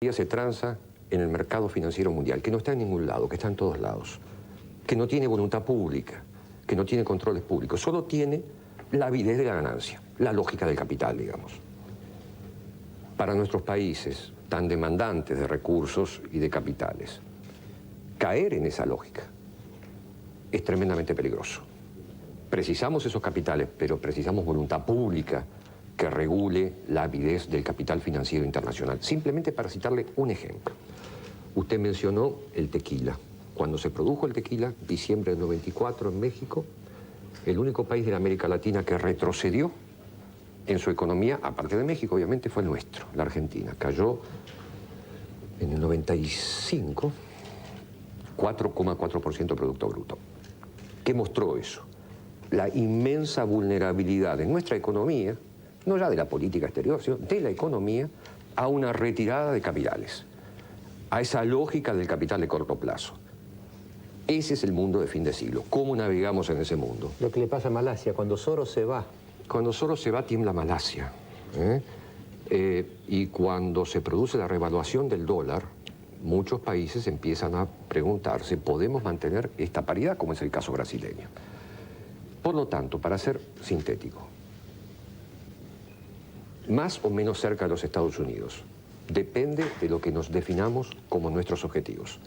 se transa en el mercado financiero mundial, que no está en ningún lado, que está en todos lados, que no tiene voluntad pública, que no tiene controles públicos, solo tiene la avidez de la ganancia, la lógica del capital, digamos. Para nuestros países tan demandantes de recursos y de capitales, caer en esa lógica es tremendamente peligroso. Precisamos esos capitales, pero precisamos voluntad pública que regule la avidez del capital financiero internacional. Simplemente para citarle un ejemplo. Usted mencionó el tequila. Cuando se produjo el tequila, diciembre del 94 en México, el único país de la América Latina que retrocedió en su economía, aparte de México, obviamente, fue el nuestro, la Argentina. Cayó en el 95, 4,4% de Producto Bruto. ¿Qué mostró eso? La inmensa vulnerabilidad de nuestra economía, no ya de la política exterior, sino de la economía, a una retirada de capitales, a esa lógica del capital de corto plazo. Ese es el mundo de fin de siglo. ¿Cómo navegamos en ese mundo? Lo que le pasa a Malasia, cuando Soros se va. Cuando Soros se va, tiembla Malasia. Y cuando se produce la revaluación del dólar, muchos países empiezan a preguntarse, ¿podemos mantener esta paridad, como es el caso brasileño? Por lo tanto, para ser sintético, más o menos cerca de los Estados Unidos, depende de lo que nos definamos como nuestros objetivos.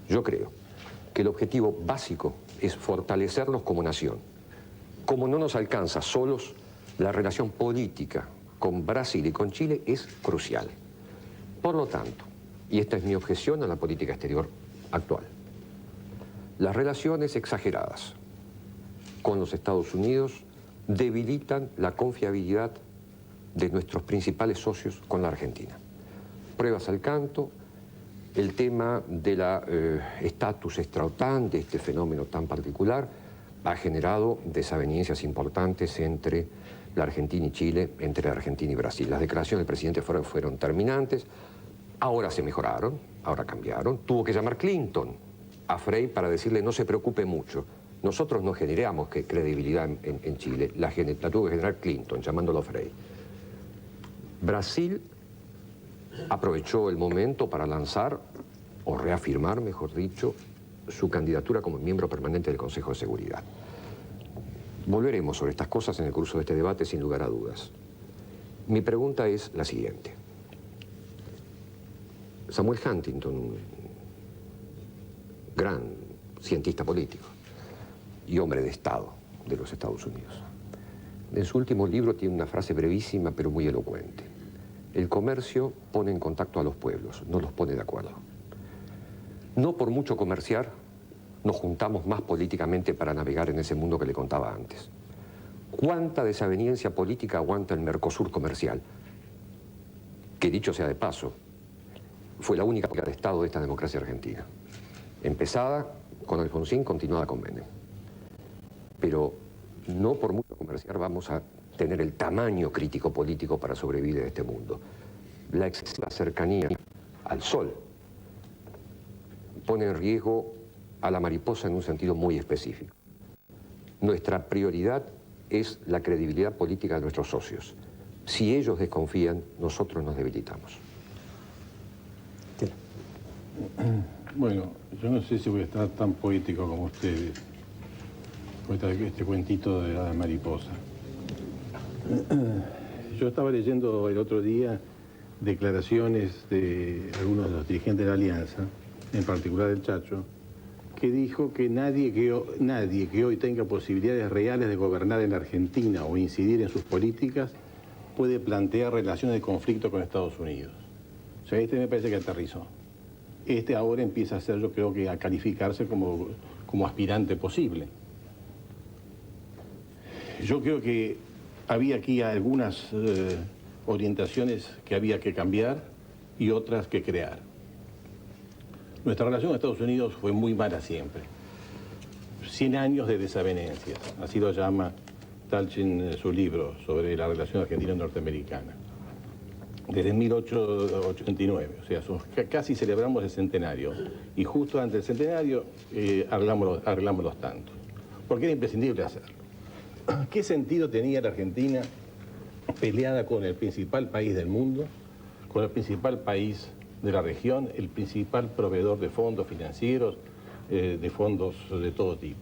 Yo creo que el objetivo básico es fortalecernos como nación. Como no nos alcanza solos, la relación política con Brasil y con Chile es crucial. Por lo tanto, y esta es mi objeción a la política exterior actual, las relaciones exageradas con los Estados Unidos debilitan la confiabilidad de nuestros principales socios con la Argentina. Pruebas al canto, el tema de la estatus extra-OTAN, de este fenómeno tan particular, ha generado desavenencias importantes entre la Argentina y Chile, entre la Argentina y Brasil. Las declaraciones del presidente fueron terminantes, ahora se mejoraron, ahora cambiaron. Tuvo que llamar Clinton a Frei para decirle no se preocupe mucho. Nosotros no generamos credibilidad en Chile, la tuvo que generar Clinton, llamándolo a Frei. Brasil aprovechó el momento para lanzar, o reafirmar, mejor dicho, su candidatura como miembro permanente del Consejo de Seguridad. Volveremos sobre estas cosas en el curso de este debate, sin lugar a dudas. Mi pregunta es la siguiente. Samuel Huntington, un gran cientista político y hombre de Estado de los Estados Unidos, en su último libro tiene una frase brevísima pero muy elocuente. El comercio pone en contacto a los pueblos, no los pone de acuerdo. No por mucho comerciar, nos juntamos más políticamente para navegar en ese mundo que le contaba antes. ¿Cuánta desaveniencia política aguanta el Mercosur comercial? Que dicho sea de paso, fue la única política de Estado de esta democracia argentina. Empezada con Alfonsín, continuada con Menem. Pero no por mucho comerciar vamos a tener el tamaño crítico político para sobrevivir en este mundo. La excesiva cercanía al sol pone en riesgo a la mariposa en un sentido muy específico. Nuestra prioridad es la credibilidad política de nuestros socios. Si ellos desconfían, nosotros nos debilitamos. Bueno, yo no sé si voy a estar tan poético como ustedes. Este cuentito de la mariposa. Yo estaba leyendo el otro día declaraciones de algunos de los dirigentes de la Alianza, en particular del Chacho, que dijo que nadie que hoy tenga posibilidades reales de gobernar en la Argentina o incidir en sus políticas puede plantear relaciones de conflicto con Estados Unidos. O sea, me parece que aterrizó. Ahora empieza a ser, yo creo que, a calificarse como aspirante posible. Yo creo que había aquí algunas orientaciones que había que cambiar y otras que crear. Nuestra relación con Estados Unidos fue muy mala siempre. 100 años de desavenencias, así lo llama Talchin en su libro sobre la relación argentina-norteamericana. Desde 1889, o sea, casi celebramos el centenario. Y justo antes del centenario arreglamos los tantos. Porque era imprescindible hacerlo. ¿Qué sentido tenía la Argentina peleada con el principal país del mundo, con el principal país de la región, el principal proveedor de fondos financieros, de fondos de todo tipo.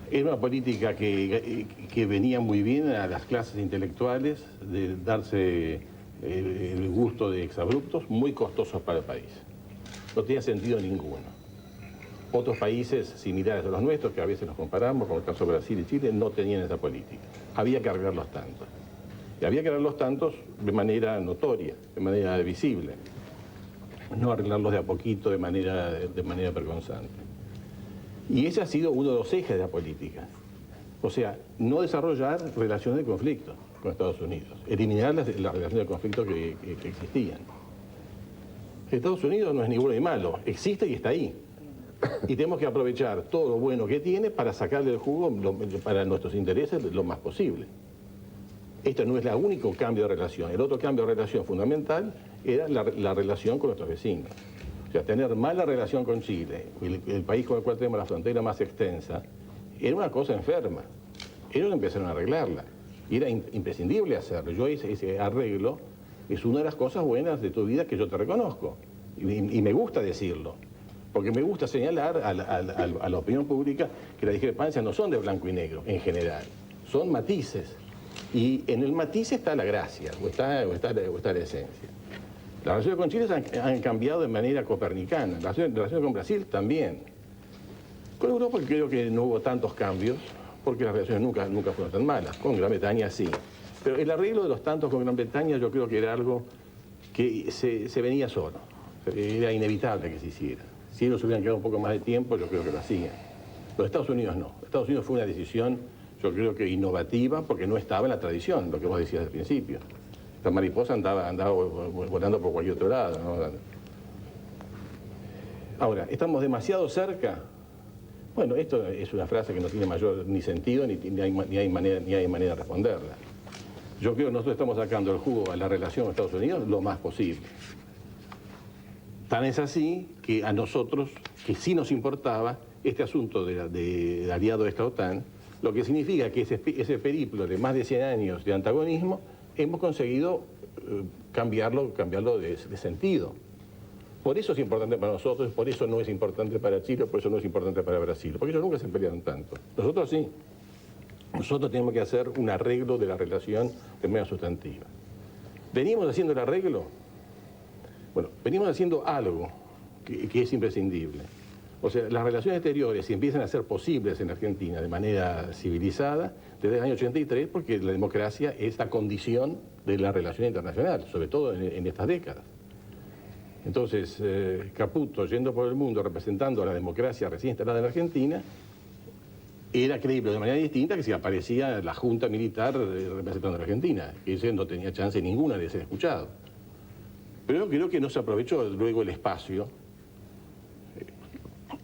Era una política que venía muy bien a las clases intelectuales, de darse el gusto de exabruptos muy costosos para el país. No tenía sentido ninguno. Otros países similares a los nuestros, que a veces nos comparamos, como el caso de Brasil y Chile, no tenían esa política. Había que arreglar los tantos. Y había que arreglar los tantos de manera notoria, de manera visible. No arreglarlos de a poquito, de manera vergonzante. Y ese ha sido uno de los ejes de la política. O sea, no desarrollar relaciones de conflicto con Estados Unidos. Eliminar las relaciones de conflicto que existían. Estados Unidos no es ni bueno ni malo, existe y está ahí. Y tenemos que aprovechar todo lo bueno que tiene para sacarle el jugo para nuestros intereses lo más posible. Esto no es el único cambio de relación. El otro cambio de relación fundamental era la relación con nuestros vecinos. O sea, tener mala relación con Chile, el país con el cual tenemos la frontera más extensa, era una cosa enferma. Ellos empezaron a arreglarla. Y era imprescindible hacerlo. Yo ese arreglo es una de las cosas buenas de tu vida que yo te reconozco. Y me gusta decirlo. Porque me gusta señalar a la opinión pública que las discrepancias no son de blanco y negro, en general. Son matices. Y en el matiz está la gracia, o está la esencia. Las relaciones con Chile han cambiado de manera copernicana. Las relaciones con Brasil también. Con Europa creo que no hubo tantos cambios, porque las relaciones nunca fueron tan malas. Con Gran Bretaña sí. Pero el arreglo de los tantos con Gran Bretaña yo creo que era algo que se venía solo. Era inevitable que se hiciera. Si ellos hubieran quedado un poco más de tiempo, yo creo que lo hacían. Los Estados Unidos no. Estados Unidos fue una decisión, yo creo que innovativa, porque no estaba en la tradición, lo que vos decías al principio. Esta mariposa andaba volando por cualquier otro lado, ¿no? Ahora, ¿estamos demasiado cerca? Bueno, esto es una frase que no tiene mayor ni sentido ni hay manera de responderla. Yo creo que nosotros estamos sacando el jugo a la relación con Estados Unidos lo más posible. Tan es así que a nosotros, que sí nos importaba este asunto de aliado de esta OTAN, lo que significa que ese periplo de más de 100 años de antagonismo, hemos conseguido cambiarlo de sentido. Por eso es importante para nosotros, por eso no es importante para Chile, por eso no es importante para Brasil, porque ellos nunca se pelearon tanto. Nosotros sí. Nosotros tenemos que hacer un arreglo de la relación de manera sustantiva. ¿Venimos haciendo el arreglo? Bueno, venimos haciendo algo que es imprescindible. O sea, las relaciones exteriores, si empiezan a ser posibles en Argentina de manera civilizada, desde el año 83, porque la democracia es la condición de la relación internacional, sobre todo en estas décadas. Entonces, Caputo, yendo por el mundo representando a la democracia recién instalada en Argentina, era creíble de manera distinta que si aparecía la Junta Militar representando a la Argentina, que ese no tenía chance ninguna de ser escuchado. Pero yo creo que no se aprovechó luego el espacio.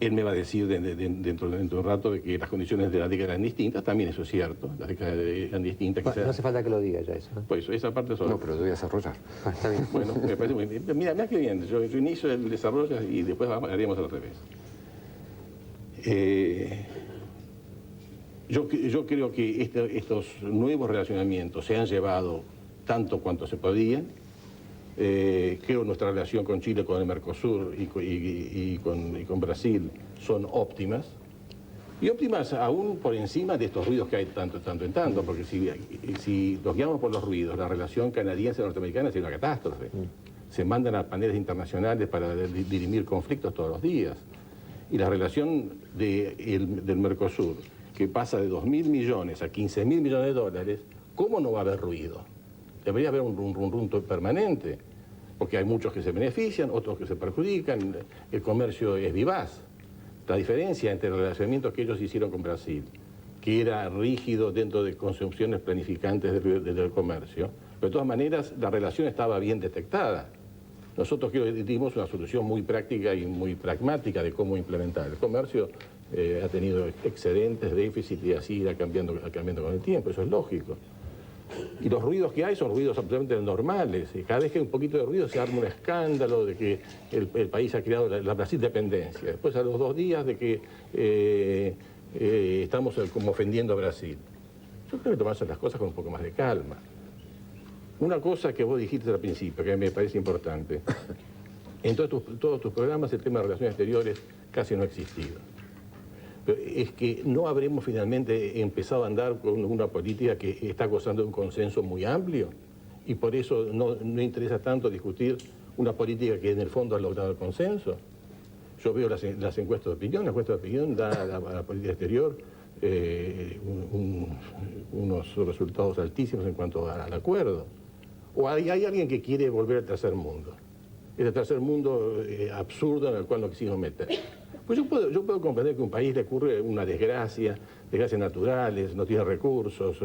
Él me va a decir dentro de un rato de que las condiciones de la década eran distintas, también eso es cierto, las décadas eran distintas. Bueno, no hace falta que lo diga ya eso. Pues esa parte solo. No, pero lo voy a desarrollar. Está bien. Bueno, me parece muy bien. Mira qué bien, yo inicio el desarrollo y después haríamos al revés. Yo creo que estos nuevos relacionamientos se han llevado tanto cuanto se podían. Creo nuestra relación con Chile, con el Mercosur y con Brasil son óptimas. Y óptimas aún por encima de estos ruidos que hay tanto en tanto, porque si los guiamos por los ruidos, la relación canadiense-norteamericana es una catástrofe. Se mandan a paneles internacionales para dirimir conflictos todos los días. Y la relación del Mercosur, que pasa de 2.000 millones a 15.000 millones de dólares, ¿cómo no va a haber ruido? Debería haber un rum permanente, porque hay muchos que se benefician, otros que se perjudican, el comercio es vivaz. La diferencia entre el relacionamiento que ellos hicieron con Brasil, que era rígido dentro de concepciones planificantes del comercio, pero de todas maneras la relación estaba bien detectada. Nosotros dimos una solución muy práctica y muy pragmática de cómo implementar. El comercio ha tenido excedentes, déficit y así irá cambiando con el tiempo, eso es lógico. Y los ruidos que hay son ruidos absolutamente normales. Y cada vez que hay un poquito de ruido se arma un escándalo de que el país ha creado la Brasil dependencia. Después a los 2 días de que estamos como ofendiendo a Brasil. Yo creo que tomarse las cosas con un poco más de calma. Una cosa que vos dijiste al principio, que me parece importante. En todos tus programas el tema de relaciones exteriores casi no ha existido. Pero es que no habremos finalmente empezado a andar con una política que está gozando de un consenso muy amplio y por eso no interesa tanto discutir una política que en el fondo ha logrado el consenso. Yo veo las encuestas de opinión, la encuesta de opinión da a la política exterior unos resultados altísimos en cuanto al acuerdo. O hay alguien que quiere volver al tercer mundo. El tercer mundo absurdo en el cual no quisimos meter. Pues yo puedo comprender que a un país le ocurre una desgracias naturales, no tiene recursos,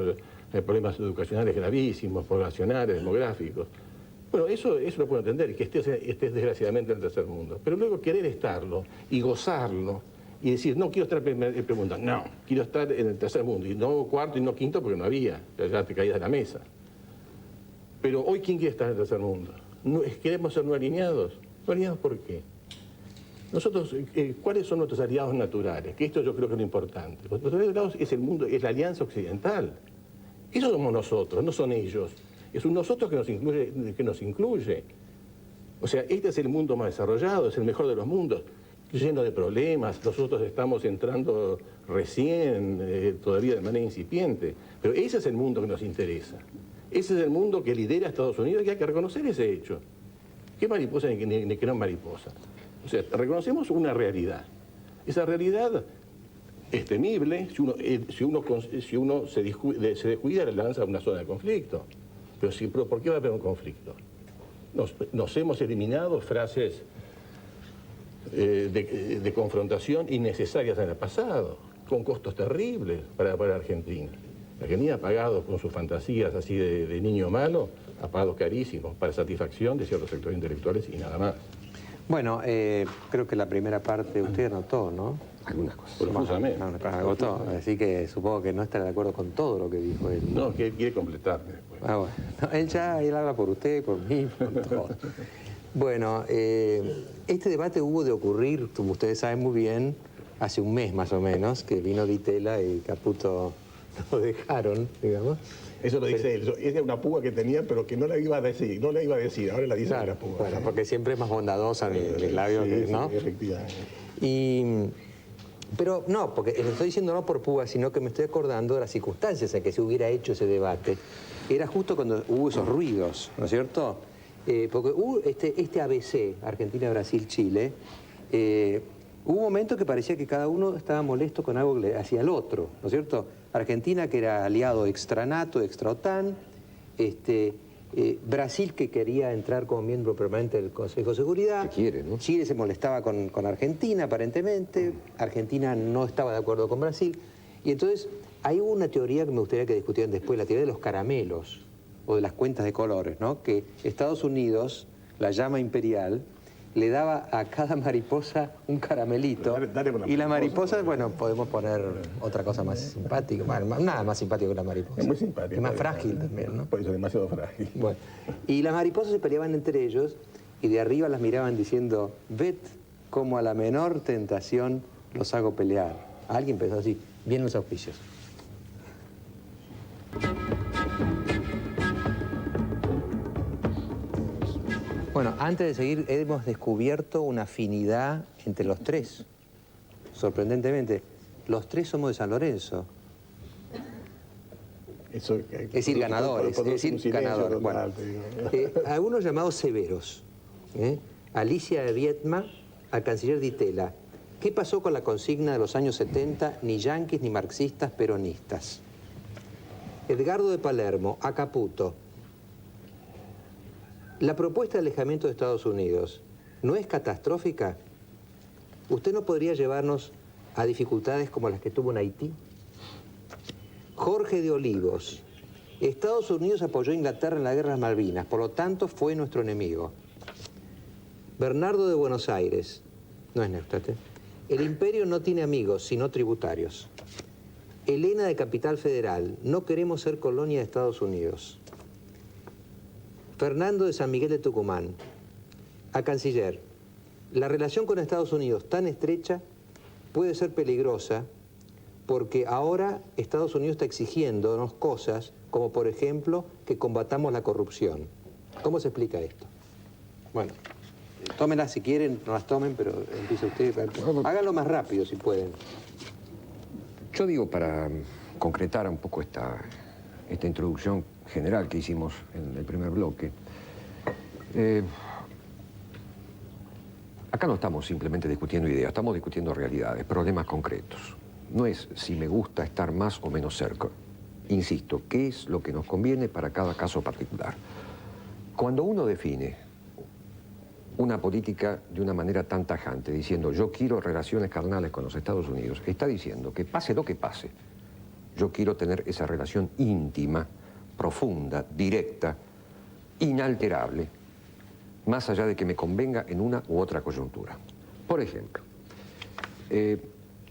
hay problemas educacionales gravísimos, poblacionales, demográficos. Bueno, eso lo puedo entender, que estés desgraciadamente en el tercer mundo. Pero luego querer estarlo y gozarlo y decir, no quiero estar en el primer mundo, no, quiero estar en el tercer mundo, y no cuarto y no quinto porque no había, ya te caías de la mesa. Pero hoy, ¿quién quiere estar en el tercer mundo? ¿Queremos ser no alineados? ¿No alineados por qué? Nosotros, ¿cuáles son nuestros aliados naturales? Que esto yo creo que es lo importante. Nuestros aliados es el mundo, es la Alianza Occidental. Eso somos nosotros, no son ellos. Es un nosotros que nos incluye. O sea, este es el mundo más desarrollado, es el mejor de los mundos, lleno de problemas. Nosotros estamos entrando recién, todavía de manera incipiente. Pero ese es el mundo que nos interesa. Ese es el mundo que lidera a Estados Unidos y hay que reconocer ese hecho. ¿Qué mariposa ni que no mariposa? O sea, reconocemos una realidad. Esa realidad es temible si uno se descuida, le lanza a una zona de conflicto. Pero ¿por qué va a haber un conflicto? Nos hemos eliminado frases de confrontación innecesarias en el pasado, con costos terribles para Argentina. Argentina ha pagado con sus fantasías así de niño malo, ha pagado carísimos para satisfacción de ciertos sectores intelectuales y nada más. Bueno, creo que la primera parte usted anotó, ¿no? Algunas cosas. Profusamente. Agotó, así que supongo que no estará de acuerdo con todo lo que dijo él. No, que él quiere completarme después. Ah, bueno. No, él habla por usted, por mí, por todo. Bueno, este debate hubo de ocurrir, como ustedes saben muy bien, hace un mes más o menos, que vino Di Tella y Caputo lo dejaron, digamos. Eso lo dice él. Esa es una púa que tenía, pero que no la iba a decir. No la iba a decir, ahora la dice Claro, la púa. bueno, porque siempre es más bondadosa mis labios, sí, ¿no? Sí, efectivamente. Pero no, porque lo estoy diciendo no por púa, sino que me estoy acordando de las circunstancias en que se hubiera hecho ese debate. Era justo cuando hubo esos ruidos, ¿no es cierto? Porque hubo este ABC, Argentina, Brasil, Chile, hubo un momento que parecía que cada uno estaba molesto con algo que le hacía al otro, ¿no es cierto? Argentina, que era aliado extra-NATO, extra-OTAN, Brasil, que quería entrar como miembro permanente del Consejo de Seguridad. Que quiere, ¿no? Chile se molestaba con Argentina, aparentemente. Argentina no estaba de acuerdo con Brasil. Y entonces, ahí hubo una teoría que me gustaría que discutieran después, la teoría de los caramelos, o de las cuentas de colores, ¿no? Que Estados Unidos, la llama imperial, le daba a cada mariposa un caramelito. Dale con la y la mariposa, mariposa, bueno, podemos poner otra cosa más simpática. Bueno, nada más simpático que la mariposa. Es muy simpático. Es más frágil también, ¿no? Por eso es demasiado frágil. Bueno, y las mariposas se peleaban entre ellos y de arriba las miraban diciendo, ved como a la menor tentación los hago pelear. Alguien pensó así, vienen los auspicios. Bueno, antes de seguir, hemos descubierto una afinidad entre los tres. Sorprendentemente, los tres somos de San Lorenzo. Eso, Es decir, ganadores. Es decir, ganadores. Bueno, algunos llamados severos. Alicia de Viedma al canciller Di Tella. ¿Qué pasó con la consigna de los años 70? Ni yanquis ni marxistas peronistas. Edgardo de Palermo a Caputo. La propuesta de alejamiento de Estados Unidos no es catastrófica. ¿Usted no podría llevarnos a dificultades como las que tuvo en Haití? Jorge de Olivos. Estados Unidos apoyó a Inglaterra en la guerra de las Malvinas, por lo tanto fue nuestro enemigo. Bernardo de Buenos Aires. No es Neustadt. El imperio no tiene amigos, sino tributarios. Elena de Capital Federal. No queremos ser colonia de Estados Unidos. Fernando de San Miguel de Tucumán. A canciller. La relación con Estados Unidos tan estrecha puede ser peligrosa porque ahora Estados Unidos está exigiéndonos cosas como, por ejemplo, que combatamos la corrupción. ¿Cómo se explica esto? Bueno, tómenlas si quieren, no las tomen, pero empieza usted. Háganlo más rápido si pueden. Yo digo, para concretar un poco esta introducción general que hicimos en el primer bloque, acá no estamos simplemente discutiendo ideas, estamos discutiendo realidades, problemas concretos. No es si me gusta estar más o menos cerca. Insisto, ¿qué es lo que nos conviene para cada caso particular? Cuando uno define una política de una manera tan tajante, diciendo yo quiero relaciones carnales con los Estados Unidos, está diciendo que pase lo que pase, yo quiero tener esa relación íntima, profunda, directa, inalterable, más allá de que me convenga en una u otra coyuntura. Por ejemplo,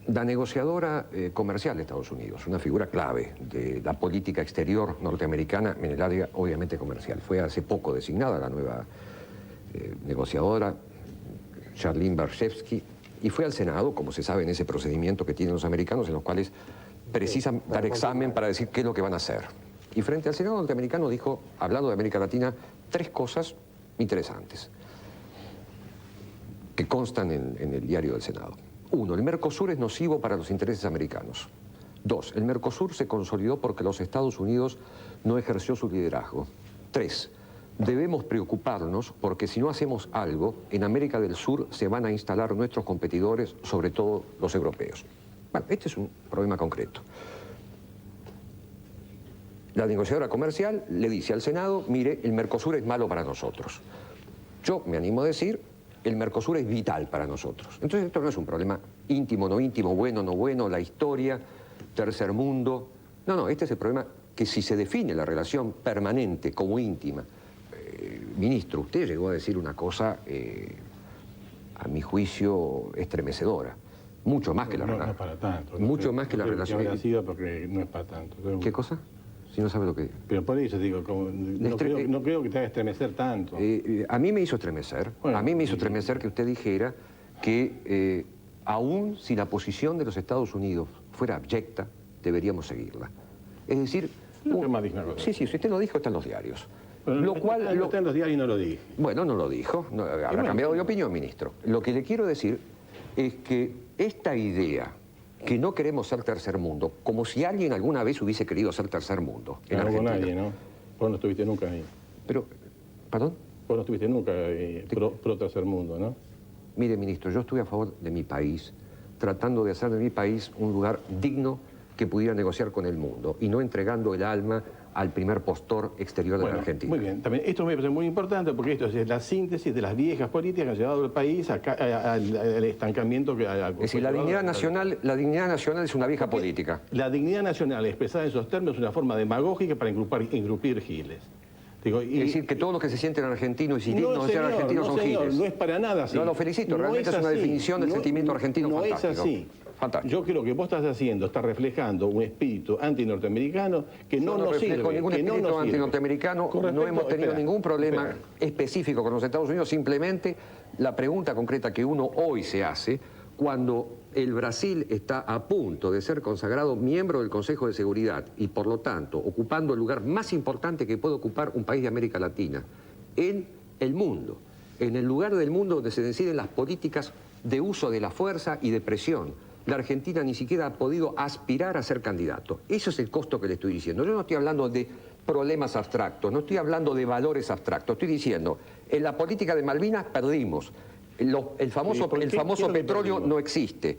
la negociadora comercial de Estados Unidos, una figura clave de la política exterior norteamericana en el área obviamente comercial, fue hace poco designada la nueva negociadora, Charlene Barshevsky, y fue al Senado, como se sabe en ese procedimiento que tienen los americanos, en los cuales precisan dar examen para decir qué es lo que van a hacer. Y frente al Senado norteamericano dijo, hablando de América Latina, 3 cosas interesantes que constan en el diario del Senado. 1, el Mercosur es nocivo para los intereses americanos. 2, el Mercosur se consolidó porque los Estados Unidos no ejerció su liderazgo. 3, debemos preocuparnos porque si no hacemos algo, en América del Sur se van a instalar nuestros competidores, sobre todo los europeos. Bueno, este es un problema concreto. La negociadora comercial le dice al Senado, mire, el Mercosur es malo para nosotros. Yo me animo a decir, el Mercosur es vital para nosotros. Entonces esto no es un problema íntimo, no íntimo, bueno, no bueno, la historia, tercer mundo. No, este es el problema que si se define la relación permanente como íntima. Ministro, usted llegó a decir una cosa, a mi juicio, estremecedora. Mucho más que la relación. No es para tanto. Mucho más que la relación. Habrá sido porque no es para tanto. ¿Qué cosa? Si no sabe lo que... Pero por eso digo, no creo que te haga estremecer tanto. A mí me hizo estremecer. Bueno, a mí me hizo estremecer que usted dijera que aún si la posición de los Estados Unidos fuera abyecta, deberíamos seguirla. Es decir... Sí, si usted lo dijo, está en los diarios. Bueno, lo cual... Está en los diarios y no lo dije. Bueno, no lo dijo. No, habrá cambiado de opinión, ministro. Lo que le quiero decir es que esta idea que no queremos ser tercer mundo, como si alguien alguna vez hubiese querido ser tercer mundo en Argentina. Nadie, ¿no? Vos no estuviste nunca ahí. Pero, ¿perdón? Vos no estuviste nunca pro tercer mundo, ¿no? Mire, ministro, yo estuve a favor de mi país, tratando de hacer de mi país un lugar digno que pudiera negociar con el mundo y no entregando el alma al primer postor exterior de la Argentina. Muy bien, también esto me parece muy importante porque esto es la síntesis de las viejas políticas que han llevado al país al estancamiento que... Es decir, la dignidad nacional es una vieja política. La dignidad nacional expresada en esos términos es una forma demagógica para engrupir giles. Digo, es decir, que todos los que se sienten argentinos y dignos de ser argentinos son giles. No es para nada así. No, lo felicito, realmente es una definición del sentimiento argentino fantástico. No es así. Fantástico. Yo creo que vos estás haciendo, estás reflejando un espíritu antinorteamericano que no nos sirve. Con ningún espíritu antinorteamericano, no hemos tenido ningún problema específico con los Estados Unidos, simplemente la pregunta concreta que uno hoy se hace, cuando el Brasil está a punto de ser consagrado miembro del Consejo de Seguridad y por lo tanto ocupando el lugar más importante que puede ocupar un país de América Latina en el mundo, en el lugar del mundo donde se deciden las políticas de uso de la fuerza y de presión. La Argentina ni siquiera ha podido aspirar a ser candidato. Eso es el costo que le estoy diciendo. Yo no estoy hablando de problemas abstractos, no estoy hablando de valores abstractos. Estoy diciendo, en la política de Malvinas perdimos. El famoso petróleo no existe.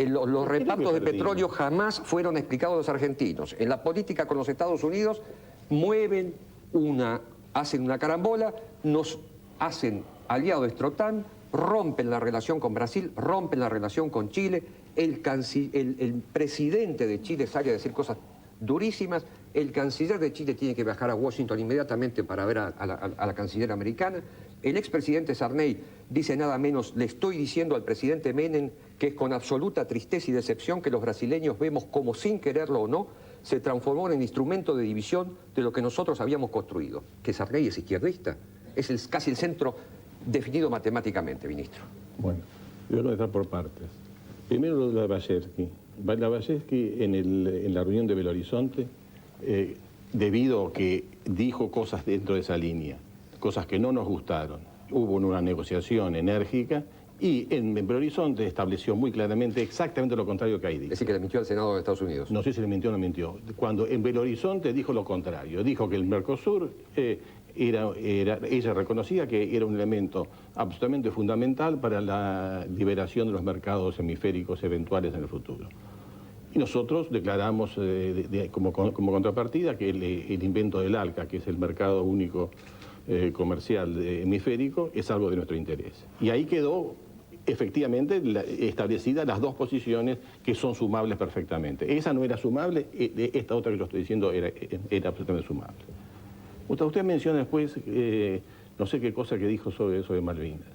Los repartos de petróleo jamás fueron explicados a los argentinos. En la política con los Estados Unidos hacen una carambola, nos hacen aliados de Estrotán, rompen la relación con Brasil, rompen la relación con Chile. El presidente de Chile sale a decir cosas durísimas. El canciller de Chile tiene que viajar a Washington inmediatamente para ver a la canciller americana. El expresidente Sarney dice nada menos, le estoy diciendo al presidente Menem que es con absoluta tristeza y decepción que los brasileños vemos como, sin quererlo o no, se transformó en instrumento de división de lo que nosotros habíamos construido. Que Sarney es izquierdista, es casi el centro definido matemáticamente, ministro. Bueno, yo voy a entrar por partes. Primero lo de Barshevsky. Lavalleschi en la reunión de Belo Horizonte, debido a que dijo cosas dentro de esa línea, cosas que no nos gustaron, hubo una negociación enérgica y en Belo Horizonte estableció muy claramente exactamente lo contrario que ahí dijo. Es decir, que le mintió al Senado de Estados Unidos. No sé si le mintió o no mintió. Cuando en Belo Horizonte dijo lo contrario, dijo que el Mercosur ella reconocía que era un elemento absolutamente fundamental para la liberación de los mercados hemisféricos eventuales en el futuro. Y nosotros declaramos como contrapartida que el invento del ALCA, que es el mercado único comercial hemisférico, es algo de nuestro interés. Y ahí quedó efectivamente establecidas las dos posiciones que son sumables perfectamente. Esa no era sumable, esta otra que yo estoy diciendo era absolutamente sumable. Usted menciona después, no sé qué cosa que dijo sobre Malvinas.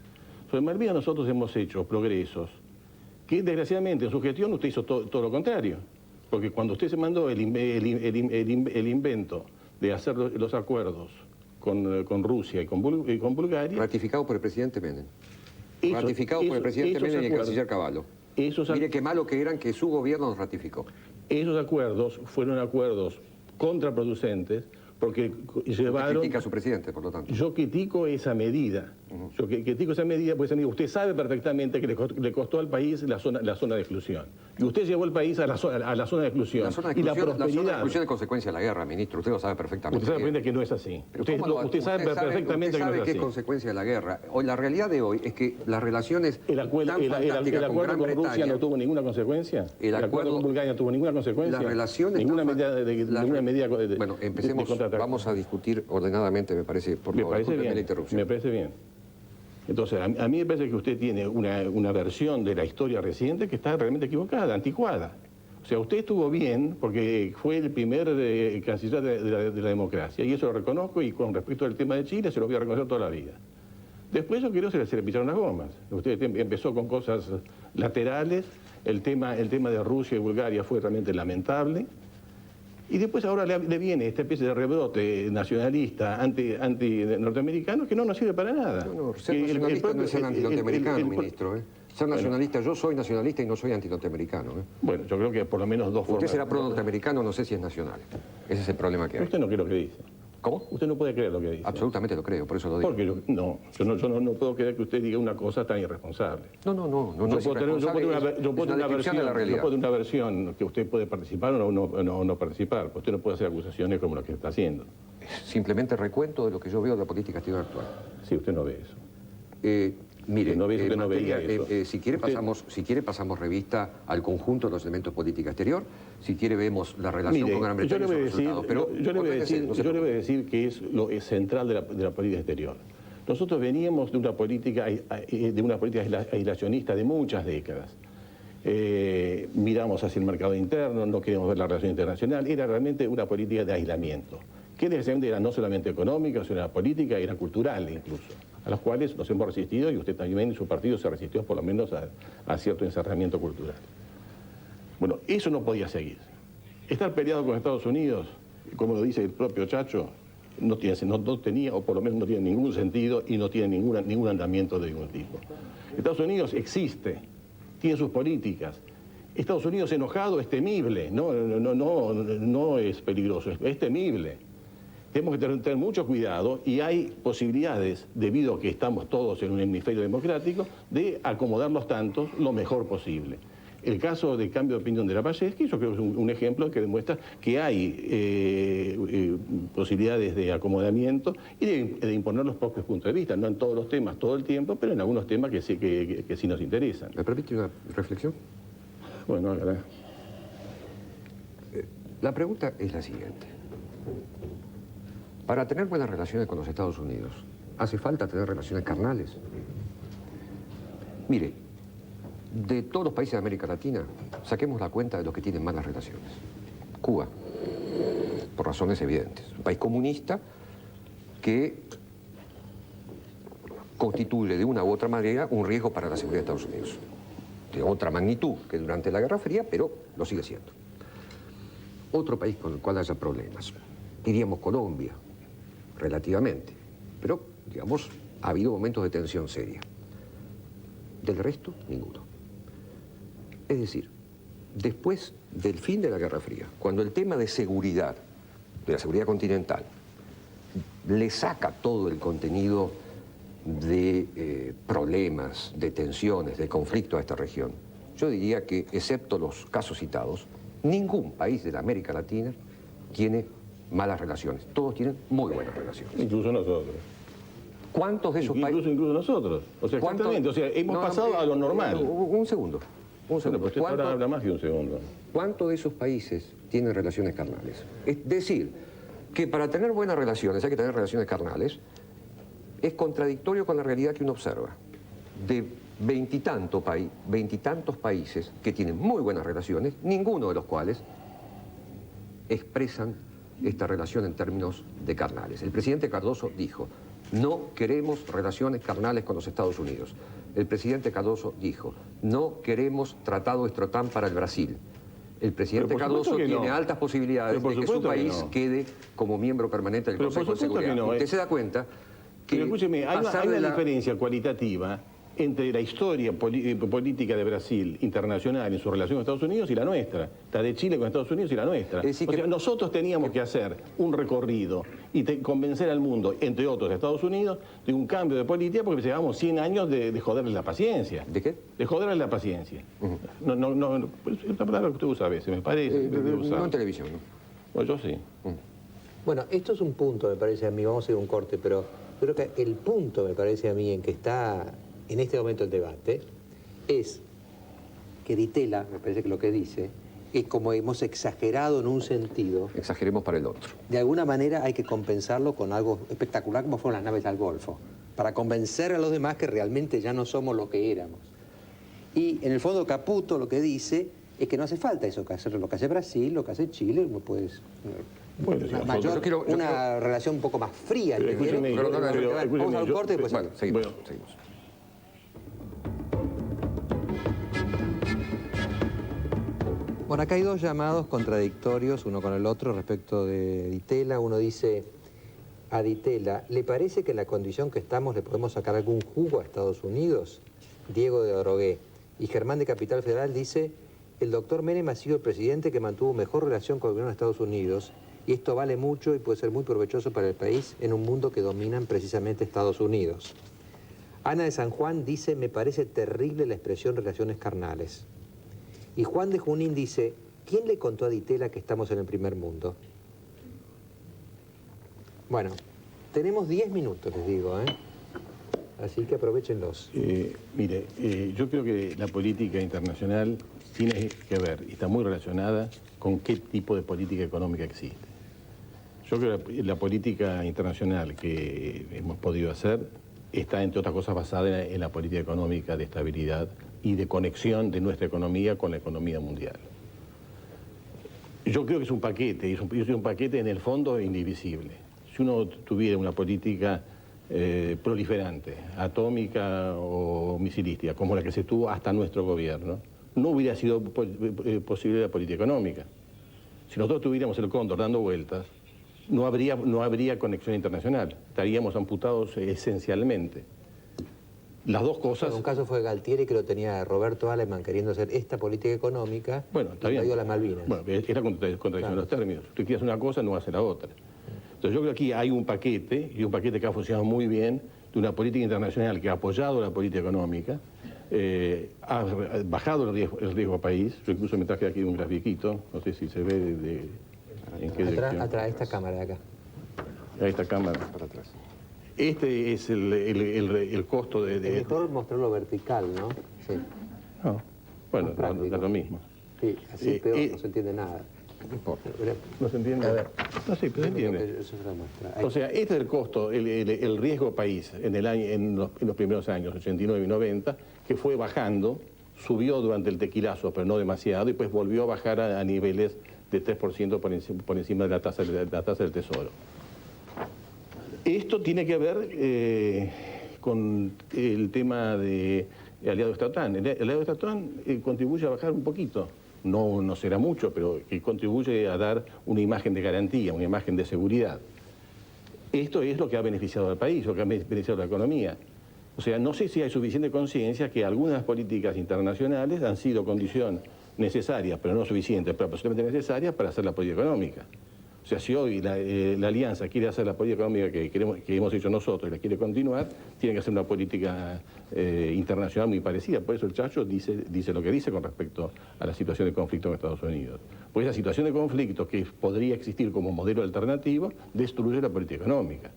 Sobre Malvinas nosotros hemos hecho progresos que desgraciadamente en su gestión usted hizo todo lo contrario. Porque cuando usted se mandó el invento de hacer los acuerdos con Rusia y con Bulgaria... Ratificado por el presidente Menem. Ratificado por el presidente Menem y el canciller Cavallo. Mire qué malo que eran que su gobierno los ratificó. Esos acuerdos fueron acuerdos contraproducentes porque llevaron... Usted critica a su presidente, por lo tanto. Yo critico esa medida. Yo critico esa medida porque usted sabe perfectamente que le costó al país la zona de exclusión. Y usted llevó al país a la zona de exclusión. La zona de exclusión es consecuencia de la guerra, ministro. Usted lo sabe perfectamente. Usted sabe que no es así. Usted sabe perfectamente que no es así. ¿Qué es consecuencia de la guerra? Hoy, la realidad de hoy es que las relaciones ¿El acuerdo con Rusia no tuvo ninguna consecuencia? ¿El acuerdo con Bulgaria no tuvo ninguna consecuencia? Las relaciones... Ninguna medida bueno, empecemos. Vamos a discutir ordenadamente, me parece. Por favor, discúlpeme la interrupción. Me parece bien. Entonces, a mí me parece que usted tiene una versión de la historia reciente que está realmente equivocada, anticuada. O sea, usted estuvo bien porque fue el primer canciller de la democracia, y eso lo reconozco, y con respecto al tema de Chile se lo voy a reconocer toda la vida. Después yo creo que se le pisaron las gomas. Usted empezó con cosas laterales, el tema de Rusia y Bulgaria fue realmente lamentable, y después ahora le viene esta especie de rebrote nacionalista, anti-norteamericano, que no nos sirve para nada. No, ser nacionalista no es ser antinorteamericano, ministro. Ser nacionalista, yo soy nacionalista y no soy antinorteamericano. Bueno, yo creo que por lo menos dos formas. Usted será pro-norteamericano, no sé si es nacional. Ese es el problema que hay. Usted no cree lo que dice. ¿Cómo? Usted no puede creer lo que dice. Absolutamente lo creo, por eso lo digo. Porque yo no puedo creer que usted diga una cosa tan irresponsable. No es irresponsable, yo puedo tener una versión que usted puede participar o no participar. Usted no puede hacer acusaciones como las que está haciendo. Simplemente recuento de lo que yo veo de la política exterior actual. Sí, usted no ve eso. Mire, no veía eso. Si quiere pasamos revista al conjunto de los elementos de política exterior. Si quiere vemos la relación con Gran Bretaña y sus resultados. Yo le voy a decir que es lo central de la política exterior. Nosotros veníamos de una política aislacionista de muchas décadas. Miramos hacia el mercado interno, no queríamos ver la relación internacional. Era realmente una política de aislamiento, que era no solamente económica, sino era política, era cultural incluso, a las cuales nos hemos resistido, y usted también en su partido se resistió por lo menos a cierto encerramiento cultural. Bueno, eso no podía seguir. Estar peleado con Estados Unidos, como lo dice el propio Chacho, no tenía, o por lo menos no tiene ningún sentido, y no tiene ningún andamiento de ningún tipo. Estados Unidos existe, tiene sus políticas. Estados Unidos enojado es temible, no es peligroso, es temible. Tenemos que tener mucho cuidado, y hay posibilidades, debido a que estamos todos en un hemisferio democrático, de acomodar los tantos lo mejor posible. El caso de cambio de opinión de Lavalleschi, yo creo que es un ejemplo que demuestra que hay posibilidades de acomodamiento y de imponer los propios puntos de vista, no en todos los temas todo el tiempo, pero en algunos temas que sí nos interesan. ¿Me permite una reflexión? Bueno, hágala. La pregunta es la siguiente. Para tener buenas relaciones con los Estados Unidos, ¿hace falta tener relaciones carnales? Mire, de todos los países de América Latina, saquemos la cuenta de los que tienen malas relaciones. Cuba, por razones evidentes. Un país comunista que constituye de una u otra manera un riesgo para la seguridad de Estados Unidos. De otra magnitud que durante la Guerra Fría, pero lo sigue siendo. Otro país con el cual haya problemas, diríamos Colombia, relativamente, pero, digamos, ha habido momentos de tensión seria. Del resto, ninguno. Es decir, después del fin de la Guerra Fría, cuando el tema de seguridad, de la seguridad continental, le saca todo el contenido de problemas, de tensiones, de conflicto a esta región, yo diría que, excepto los casos citados, ningún país de la América Latina tiene malas relaciones. Todos tienen muy buenas relaciones. Incluso nosotros. ¿Cuántos de esos países? Incluso nosotros. O sea, exactamente. O sea, hemos pasado a lo normal. Un segundo. Un segundo. Bueno, pues ahora habla más que un segundo. ¿Cuántos de esos países tienen relaciones carnales? Es decir, que para tener buenas relaciones hay que tener relaciones carnales, es contradictorio con la realidad que uno observa. De veintitantos países que tienen muy buenas relaciones, ninguno de los cuales expresan esta relación en términos de carnales. El presidente Cardoso dijo: no queremos relaciones carnales con los Estados Unidos. El presidente Cardoso dijo: no queremos tratado Estrotán para el Brasil. El presidente Cardoso tiene altas posibilidades de que su país quede como miembro permanente del Consejo de Seguridad. Usted se da cuenta que... Pero escúcheme, hay una diferencia cualitativa entre la historia política de Brasil internacional en su relación con Estados Unidos y la nuestra. La de Chile con Estados Unidos y la nuestra. Es decir, o sea, nosotros teníamos que hacer un recorrido y convencer al mundo, entre otros Estados Unidos, de un cambio de política porque llevamos 100 años de joderles la paciencia. ¿De qué? De joderles la paciencia. No, es una palabra que usted usa a veces, me parece. No en televisión, ¿no? Bueno, yo sí. Bueno, esto es un punto, me parece a mí, vamos a ir a un corte, pero creo que el punto, me parece a mí, en que está en este momento el debate, es que Di Tella, me parece que lo que dice, es como hemos exagerado en un sentido. Exageremos para el otro. De alguna manera hay que compensarlo con algo espectacular como fueron las naves al Golfo, para convencer a los demás que realmente ya no somos lo que éramos. Y en el fondo Caputo lo que dice es que no hace falta eso, que hacer lo que hace Brasil, lo que hace Chile, pues... Bueno, una relación un poco más fría. Vamos al corte y después... Bueno, seguimos. Bueno, acá hay dos llamados contradictorios, uno con el otro, respecto de Di Tella. Uno dice a Di Tella: ¿le parece que en la condición que estamos le podemos sacar algún jugo a Estados Unidos? Diego de Adrogué. Y Germán de Capital Federal dice: el doctor Menem ha sido el presidente que mantuvo mejor relación con el gobierno de Estados Unidos, y esto vale mucho y puede ser muy provechoso para el país en un mundo que dominan precisamente Estados Unidos. Ana de San Juan dice: me parece terrible la expresión relaciones carnales. Y Juan de Junín dice: ¿quién le contó a Di Tella que estamos en el primer mundo? Bueno, tenemos 10 minutos, les digo, ¿eh? Así que aprovechenlos. Mire, yo creo que la política internacional tiene que ver, y está muy relacionada con qué tipo de política económica existe. Yo creo que la política internacional que hemos podido hacer está, entre otras cosas, basada en la política económica de estabilidad y de conexión de nuestra economía con la economía mundial. Yo creo que es un paquete, y es un paquete en el fondo indivisible. Si uno tuviera una política proliferante, atómica o misilística, como la que se tuvo hasta nuestro gobierno, no hubiera sido posible la política económica. Si nosotros tuviéramos el cóndor dando vueltas, no habría conexión internacional. Estaríamos amputados esencialmente. Las dos cosas... Bueno, un caso fue Galtieri, que lo tenía Roberto Alemann queriendo hacer esta política económica. Bueno, está bien. Y dio las Malvinas. Bueno, era contradicción de los términos. Usted quiere hacer una cosa, no hace la otra. Entonces yo creo que aquí hay un paquete, y un paquete que ha funcionado muy bien, de una política internacional que ha apoyado la política económica, ha bajado el riesgo país. Yo incluso me traje aquí un grafiquito, no sé si se ve en qué dirección. Atrás, esta cámara de acá. A esta cámara. Para atrás. Este es el costo de... Es mejor mostrarlo vertical, ¿no? Sí. No. Bueno, da lo mismo. Sí, así peor, no se entiende nada. No importa. ¿No se entiende? A ver. No, sí, pero se entiende. Eso se lo muestra. Ahí. O sea, este es el costo, el riesgo país en los primeros años, 89 y 90, que fue bajando, subió durante el tequilazo, pero no demasiado, y pues volvió a bajar a niveles de 3% por encima de la tasa del Tesoro. Esto tiene que ver con el tema de aliado estatal. El aliado estatal contribuye a bajar un poquito. No será mucho, pero que contribuye a dar una imagen de garantía, una imagen de seguridad. Esto es lo que ha beneficiado al país, lo que ha beneficiado a la economía. O sea, no sé si hay suficiente conciencia que algunas políticas internacionales han sido condición necesarias, pero no suficientes, pero absolutamente necesarias para hacer la política económica. O sea, si hoy la Alianza quiere hacer la política económica que hemos hecho nosotros y la quiere continuar, tiene que hacer una política internacional muy parecida. Por eso el Chacho dice lo que dice con respecto a la situación de conflicto en Estados Unidos. Pues esa situación de conflicto que podría existir como modelo alternativo destruye la política económica.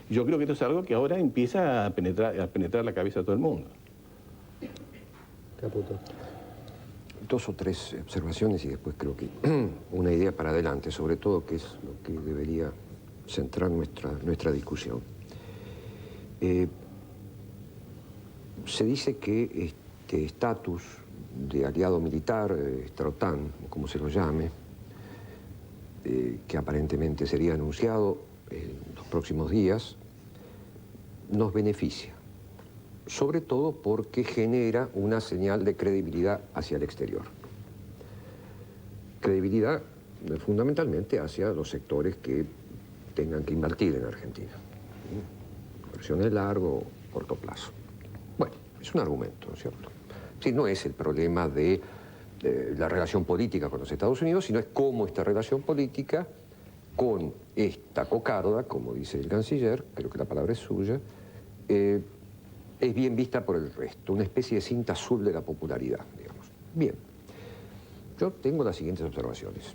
Yo creo que esto es algo que ahora empieza a penetrar la cabeza de todo el mundo. Caputo. Dos o tres observaciones y después creo que una idea para adelante, sobre todo que es lo que debería centrar nuestra discusión. Se dice que este estatus de aliado militar, OTAN, o como se lo llame, que aparentemente sería anunciado en los próximos días, nos beneficia. Sobre todo porque genera una señal de credibilidad hacia el exterior. Credibilidad fundamentalmente hacia los sectores que tengan que invertir en Argentina. Inversiones largo o corto plazo. Bueno, es un argumento, ¿no es cierto? Sí, no es el problema de la relación política con los Estados Unidos, sino es cómo esta relación política con esta cocarda, como dice el canciller, creo que la palabra es suya, es bien vista por el resto, una especie de cinta azul de la popularidad, digamos. Bien, yo tengo las siguientes observaciones.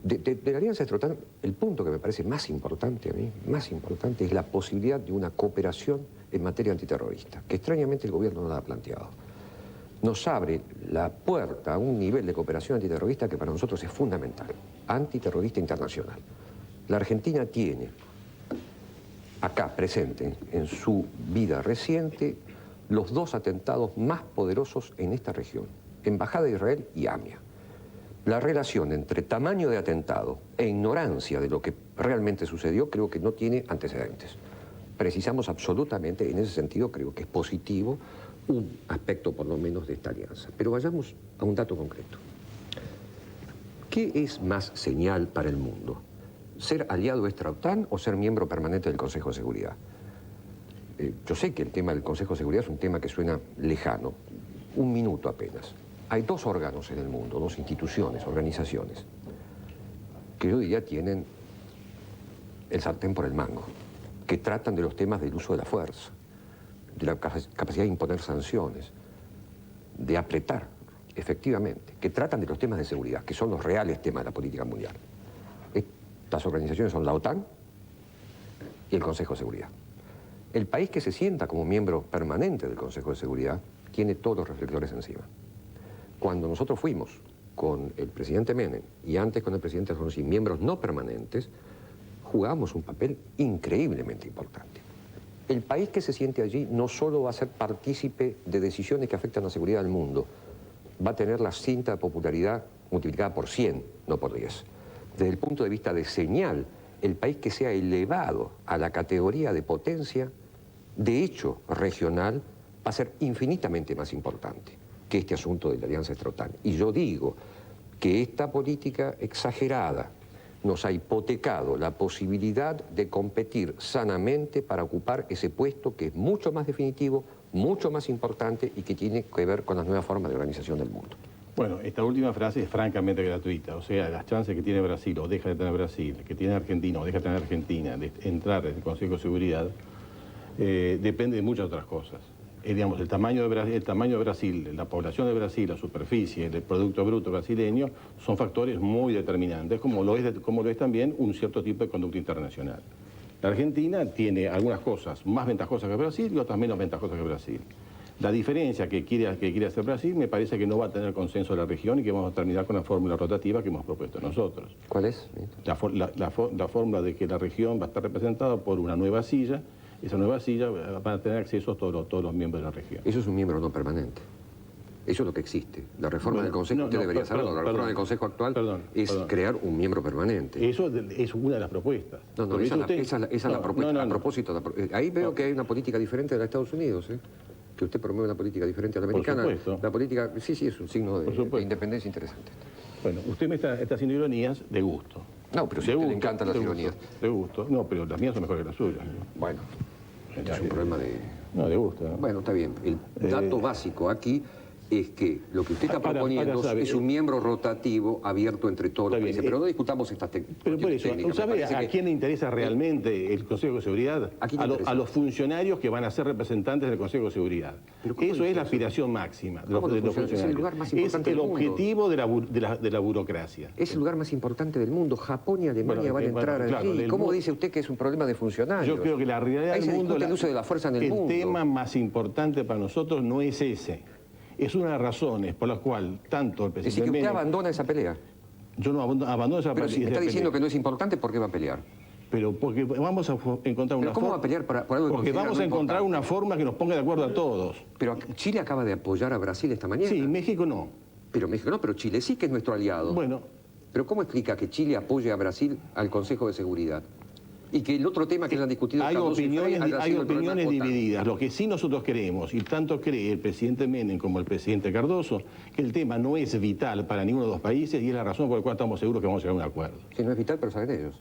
De la Alianza Estrotan, el punto que me parece más importante a mí, más importante, es la posibilidad de una cooperación en materia antiterrorista, que extrañamente el gobierno no la ha planteado. Nos abre la puerta a un nivel de cooperación antiterrorista que para nosotros es fundamental, antiterrorista internacional. La Argentina tiene acá presente en su vida reciente los dos atentados más poderosos en esta región, Embajada de Israel y AMIA. La relación entre tamaño de atentado e ignorancia de lo que realmente sucedió creo que no tiene antecedentes. Precisamos absolutamente, en ese sentido creo que es positivo un aspecto por lo menos de esta alianza. Pero vayamos a un dato concreto. ¿Qué es más señal para el mundo? ¿Ser aliado de la OTAN o ser miembro permanente del Consejo de Seguridad? Yo sé que el tema del Consejo de Seguridad es un tema que suena lejano. Un minuto apenas. Hay dos órganos en el mundo, dos instituciones, organizaciones, que yo diría tienen el sartén por el mango, que tratan de los temas del uso de la fuerza, de la capacidad de imponer sanciones, de apretar, efectivamente, que tratan de los temas de seguridad, que son los reales temas de la política mundial. Las organizaciones son la OTAN y el Consejo de Seguridad. El país que se sienta como miembro permanente del Consejo de Seguridad tiene todos los reflectores encima. Cuando nosotros fuimos con el presidente Menem y antes con el presidente Alfonsín, miembros no permanentes, jugamos un papel increíblemente importante. El país que se siente allí no solo va a ser partícipe de decisiones que afectan la seguridad del mundo, va a tener la cinta de popularidad multiplicada por 100, no por 10. Desde el punto de vista de señal, el país que sea elevado a la categoría de potencia, de hecho regional, va a ser infinitamente más importante que este asunto de la Alianza Estrotan. Y yo digo que esta política exagerada nos ha hipotecado la posibilidad de competir sanamente para ocupar ese puesto que es mucho más definitivo, mucho más importante y que tiene que ver con las nuevas formas de organización del mundo. Bueno, esta última frase es francamente gratuita, o sea, las chances que tiene Brasil o deja de tener Brasil, que tiene Argentina o deja de tener Argentina, de entrar en el Consejo de Seguridad, depende de muchas otras cosas. Digamos, el tamaño de Brasil, la población de Brasil, la superficie, el Producto Bruto brasileño, son factores muy determinantes, como lo es también un cierto tipo de conducta internacional. La Argentina tiene algunas cosas más ventajosas que Brasil y otras menos ventajosas que Brasil. La diferencia que quiere hacer Brasil me parece que no va a tener consenso de la región y que vamos a terminar con la fórmula rotativa que hemos propuesto nosotros. ¿Cuál es? La fórmula de que la región va a estar representada por una nueva silla. Esa nueva silla van a tener acceso a todos los miembros de la región. Eso es un miembro no permanente. Eso es lo que existe. La reforma del Consejo, usted debería saberlo, la reforma del Consejo actual es crear un miembro permanente. Eso es una de las propuestas. No, esa es la propuesta. A propósito, ahí veo que hay una política diferente de los Estados Unidos, que usted promueve una política diferente a la americana. Por supuesto. La política, sí, es un signo de independencia interesante. Bueno, usted me está haciendo ironías de gusto. No, pero si a usted le encantan las ironías. De gusto. No, pero las mías son mejores que las suyas. Bueno, es un problema de... No, de gusto. Bueno, está bien. El dato básico aquí es que lo que usted está Para proponiendo saber, es un miembro rotativo abierto entre todos los Está bien, países. Pero no discutamos estas Pero por cuestiones eso, técnicas. ¿sabe Me parece a que- quién le interesa realmente el Consejo de Seguridad? ¿A quién le interesa? A los funcionarios que van a ser representantes del Consejo de Seguridad. ¿Pero cómo Eso dice es la eso? aspiración máxima de ¿Cómo los los funcionarios? Es el funcionarios. lugar más Es importante el del mundo. objetivo de la burocracia. Es el lugar más importante del mundo. Japón y Alemania van a entrar claro, allí. el ¿Cómo mundo- dice usted que es un problema de funcionarios? Yo creo que la realidad Ahí del se mundo... discute el uso de la fuerza en el mundo. tema más importante para nosotros no es ese. Es una de las razones por las cuales tanto el Es decir, presidente que usted Menem... abandona esa pelea. Yo no abandono esa Pero si me está esa diciendo que pelea. no es importante, ¿por qué va a pelear? Pero porque vamos a encontrar una ¿Pero cómo va a pelear por algo que Porque considera vamos no a encontrar importante? una forma que nos ponga de acuerdo a todos. Pero Chile acaba de apoyar a Brasil esta mañana. Sí, México no. Pero México no, pero Chile sí que es nuestro aliado. Bueno, Pero ¿cómo explica que Chile apoye a Brasil al Consejo de Seguridad? Y que el otro tema que han discutido hay Cardoso y Frey opiniones, haya hay sido el problema opiniones de OTAN. divididas. Lo que sí nosotros creemos, y tanto cree el presidente Menem como el presidente Cardoso, que el tema no es vital para ninguno de los países y es la razón por la cual estamos seguros que vamos a llegar a un acuerdo. Sí, no es vital, pero salen ellos.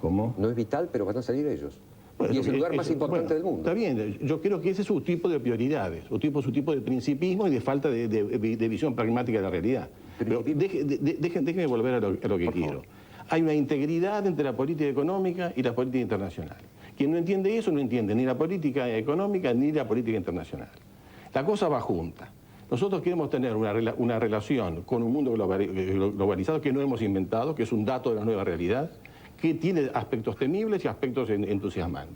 ¿Cómo? No es vital, pero van a salir ellos. Bueno, y es el lugar eso- más importante bueno, del mundo. Está bien, yo creo que ese es su tipo de prioridades, su tipo de principismo y de falta de visión pragmática de la realidad. Pero déjenme volver a lo que Por quiero. favor. Hay una integridad entre la política económica y la política internacional. Quien no entiende eso no entiende ni la política económica ni la política internacional. La cosa va junta. Nosotros queremos tener una relación con un mundo globalizado que no hemos inventado, que es un dato de la nueva realidad, que tiene aspectos temibles y aspectos entusiasmantes.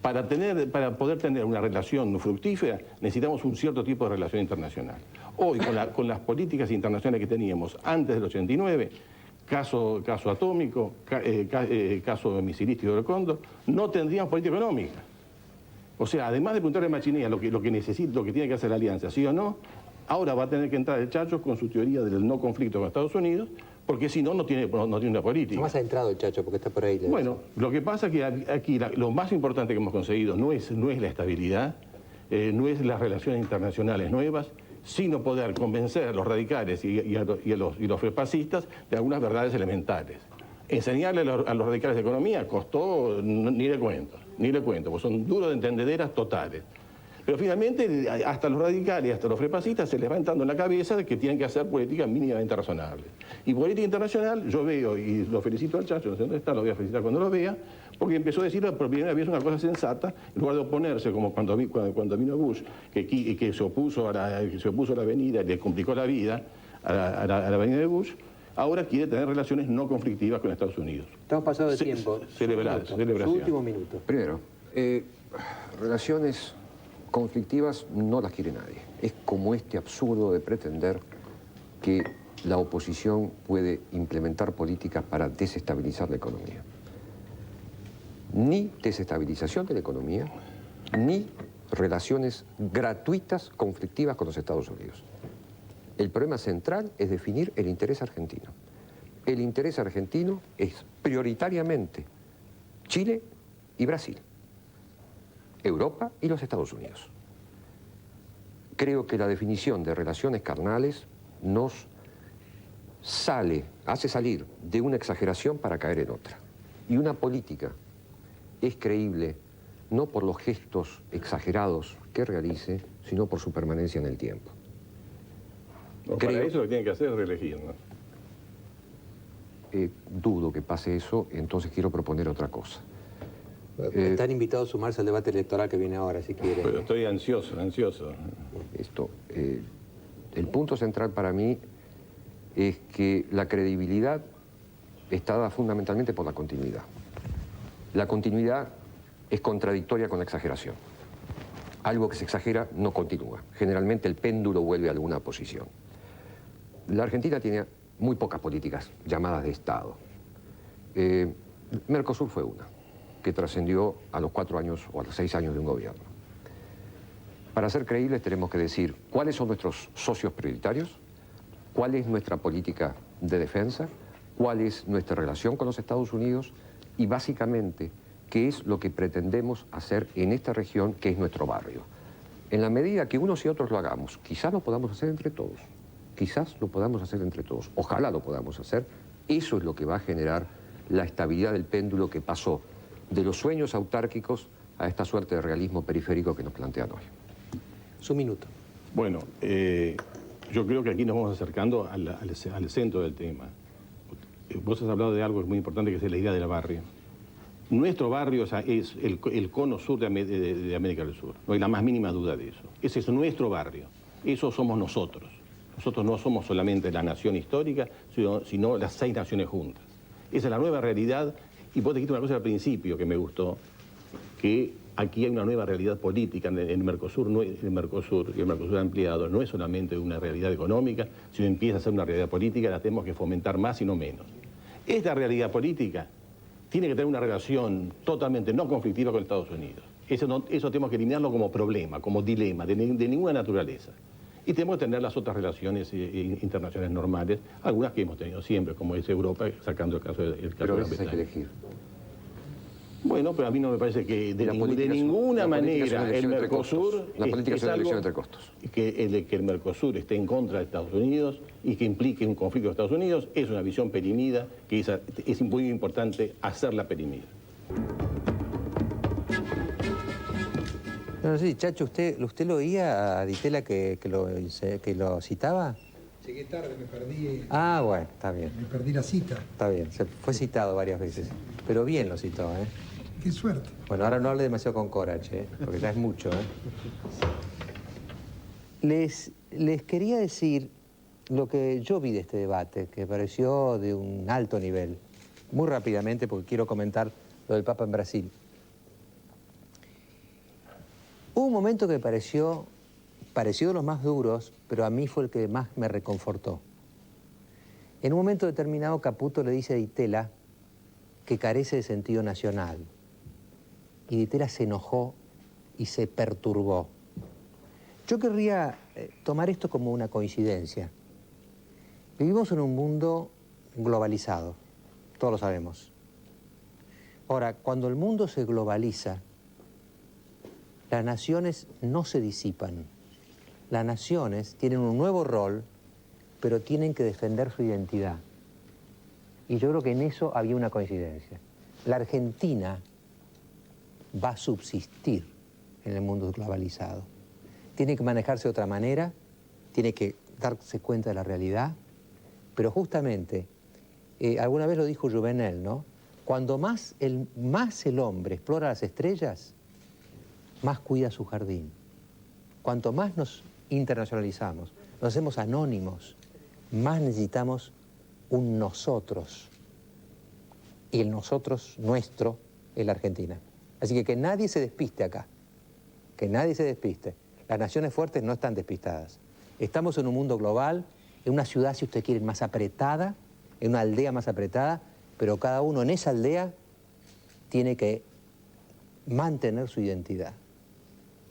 Para poder tener una relación fructífera necesitamos un cierto tipo de relación internacional. Hoy, con las políticas internacionales que teníamos antes del 89, caso atómico, caso misilístico del Cóndor, no tendríamos política económica. O sea, además de preguntarle a Machinea lo que necesita, lo que tiene que hacer la alianza, sí o no, ahora va a tener que entrar el Chacho con su teoría del no conflicto con Estados Unidos, porque si no, no tiene una política. No más ha entrado el Chacho porque está por ahí. Bueno, lo que pasa es que aquí lo más importante que hemos conseguido no es la estabilidad, no es las relaciones internacionales nuevas, sino poder convencer a los radicales y a los fascistas de algunas verdades elementales. Enseñarle a los radicales de economía costó, ni le cuento, porque son duros de entendederas totales. Pero finalmente, hasta los radicales, hasta los frepasistas, se les va entrando en la cabeza de que tienen que hacer política mínimamente razonable. Y política internacional, yo veo, y lo felicito al Chacho, no sé dónde está, lo voy a felicitar cuando lo vea, porque empezó a decir por primera vez una cosa sensata, en lugar de oponerse, como cuando vino Bush, que se opuso a la avenida y le complicó la vida a la avenida de Bush, ahora quiere tener relaciones no conflictivas con Estados Unidos. Estamos pasados de tiempo. Celebración. Su último minuto. Primero, relaciones conflictivas no las quiere nadie. Es como este absurdo de pretender que la oposición puede implementar políticas para desestabilizar la economía. Ni desestabilización de la economía, ni relaciones gratuitas conflictivas con los Estados Unidos. El problema central es definir el interés argentino. El interés argentino es prioritariamente Chile y Brasil, Europa y los Estados Unidos. Creo que la definición de relaciones carnales nos hace salir de una exageración para caer en otra. Y una política es creíble no por los gestos exagerados que realice, sino por su permanencia en el tiempo. Para eso lo que tienen que hacer es reelegir, ¿no? Dudo que pase eso, entonces quiero proponer otra cosa. Están invitados a sumarse al debate electoral que viene ahora, si quieren. Pero estoy ansioso. El punto central para mí es que la credibilidad está dada fundamentalmente por la continuidad. La continuidad es contradictoria con la exageración. Algo que se exagera no continúa. Generalmente el péndulo vuelve a alguna posición. La Argentina tiene muy pocas políticas llamadas de Estado. Mercosur fue una, que trascendió a los 4 años o a los 6 años de un gobierno. Para ser creíbles tenemos que decir cuáles son nuestros socios prioritarios, cuál es nuestra política de defensa, cuál es nuestra relación con los Estados Unidos y básicamente qué es lo que pretendemos hacer en esta región que es nuestro barrio. En la medida que unos y otros lo hagamos, quizás lo podamos hacer entre todos. Quizás lo podamos hacer entre todos. Ojalá lo podamos hacer. Eso es lo que va a generar la estabilidad del péndulo que pasó de los sueños autárquicos a esta suerte de realismo periférico que nos plantean hoy. Su minuto. Bueno, yo creo que aquí nos vamos acercando al centro del tema. Vos has hablado de algo que es muy importante, que es la idea del barrio. Nuestro barrio es el cono sur de América del Sur. No hay la más mínima duda de eso. Ese es nuestro barrio. Eso somos nosotros. Nosotros no somos solamente la nación histórica, sino las 6 naciones juntas. Esa es la nueva realidad. Y vos dijiste una cosa al principio que me gustó, que aquí hay una nueva realidad política en el Mercosur, y el Mercosur ampliado no es solamente una realidad económica, sino empieza a ser una realidad política, la tenemos que fomentar más y no menos. Esta realidad política tiene que tener una relación totalmente no conflictiva con Estados Unidos. Eso tenemos que eliminarlo como problema, como dilema, de ninguna naturaleza. Y tenemos que tener las otras relaciones internacionales normales, algunas que hemos tenido siempre, como es Europa, sacando el caso de Pero a Gran veces hay que Bretaña. elegir. Bueno, pero a mí no me parece que de ninguna manera el Mercosur la política es una elección algo entre costos. que el Mercosur esté en contra de Estados Unidos y que implique un conflicto de Estados Unidos es una visión perimida que es muy importante hacerla perimida. No sé, Chacho, ¿usted lo oía a Di Tella que lo citaba? Llegué tarde, me perdí. Ah, bueno, está bien. Me perdí la cita. Está bien, se fue citado varias veces. Pero bien lo citó, ¿eh? Qué suerte. Bueno, ahora no hable demasiado con Corach, ¿eh? Porque ya es mucho, ¿eh? Les quería decir lo que yo vi de este debate, que pareció de un alto nivel. Muy rápidamente, porque quiero comentar lo del Papa en Brasil. Hubo un momento que pareció de los más duros, pero a mí fue el que más me reconfortó. En un momento determinado, Caputo le dice a Di Tella que carece de sentido nacional. Y Di Tella se enojó y se perturbó. Yo querría tomar esto como una coincidencia. Vivimos en un mundo globalizado, todos lo sabemos. Ahora, cuando el mundo se globaliza, las naciones no se disipan. Las naciones tienen un nuevo rol, pero tienen que defender su identidad. Y yo creo que en eso había una coincidencia. La Argentina va a subsistir en el mundo globalizado. Tiene que manejarse de otra manera, tiene que darse cuenta de la realidad, pero justamente, alguna vez lo dijo Juvenel, ¿no? Cuando más el hombre explora las estrellas, más cuida su jardín. Cuanto más nos internacionalizamos, nos hacemos anónimos, más necesitamos un nosotros. Y el nosotros nuestro es la Argentina. Así que nadie se despiste acá. Que nadie se despiste. Las naciones fuertes no están despistadas. Estamos en un mundo global, en una ciudad, si usted quiere, más apretada, en una aldea más apretada, pero cada uno en esa aldea tiene que mantener su identidad.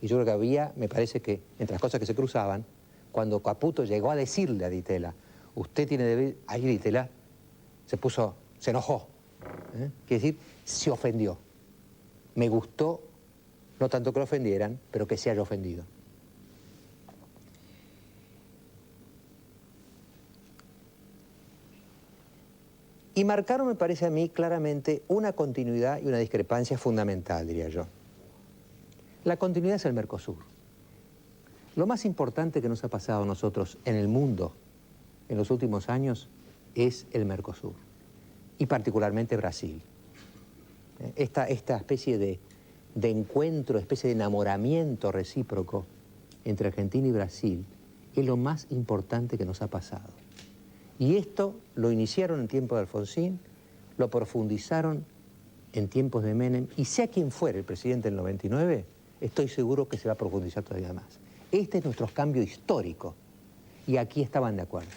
Y yo creo que había, me parece que, entre las cosas que se cruzaban, cuando Caputo llegó a decirle a Di Tella, usted tiene deber... Ahí Di Tella se enojó. Quiere decir, se ofendió. Me gustó, no tanto que lo ofendieran, pero que se haya ofendido. Y marcaron, me parece a mí, claramente una continuidad y una discrepancia fundamental, diría yo. La continuidad es el Mercosur. Lo más importante que nos ha pasado a nosotros en el mundo en los últimos años es el Mercosur, y particularmente Brasil. Esta especie de encuentro, especie de enamoramiento recíproco entre Argentina y Brasil es lo más importante que nos ha pasado. Y esto lo iniciaron en tiempos de Alfonsín, lo profundizaron en tiempos de Menem, y sea quien fuera el presidente del 99, estoy seguro que se va a profundizar todavía más. Este es nuestro cambio histórico, y aquí estaban de acuerdo.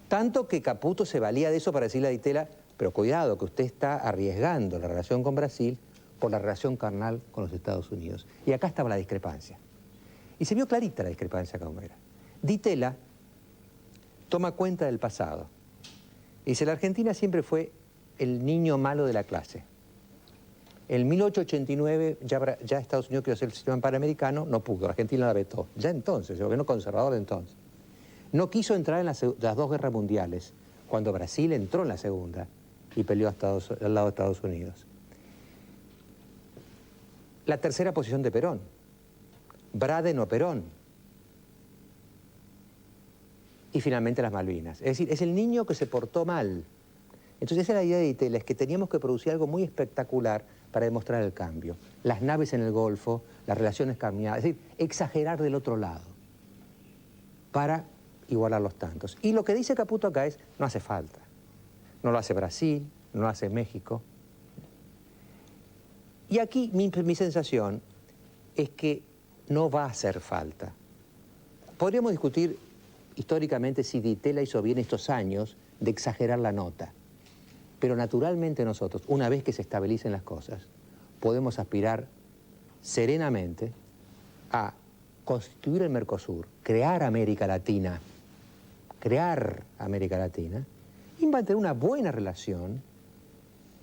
Tanto que Caputo se valía de eso para decirle a Di Tella, pero cuidado, que usted está arriesgando la relación con Brasil por la relación carnal con los Estados Unidos. Y acá estaba la discrepancia. Y se vio clarita la discrepancia como era. Di Tella toma cuenta del pasado. Dice, la Argentina siempre fue el niño malo de la clase. En 1889 ya Estados Unidos quiso hacer el sistema panamericano, no pudo, Argentina la vetó. Ya entonces, el gobierno conservador de entonces. No quiso entrar en las dos guerras mundiales, cuando Brasil entró en la segunda y peleó al lado de Estados Unidos. La tercera posición de Perón. Braden o Perón. y finalmente las Malvinas. Es decir, es el niño que se portó mal. Entonces esa es la idea de Ditela, es que teníamos que producir algo muy espectacular para demostrar el cambio. Las naves en el Golfo, las relaciones cambiadas, es decir, exagerar del otro lado para igualar los tantos. Y lo que dice Caputo acá es, no hace falta. No lo hace Brasil, no lo hace México. Y aquí mi sensación es que no va a hacer falta. Podríamos discutir históricamente si Ditela hizo bien estos años de exagerar la nota. Pero naturalmente nosotros, una vez que se estabilicen las cosas, podemos aspirar serenamente a constituir el Mercosur, crear América Latina, y mantener una buena relación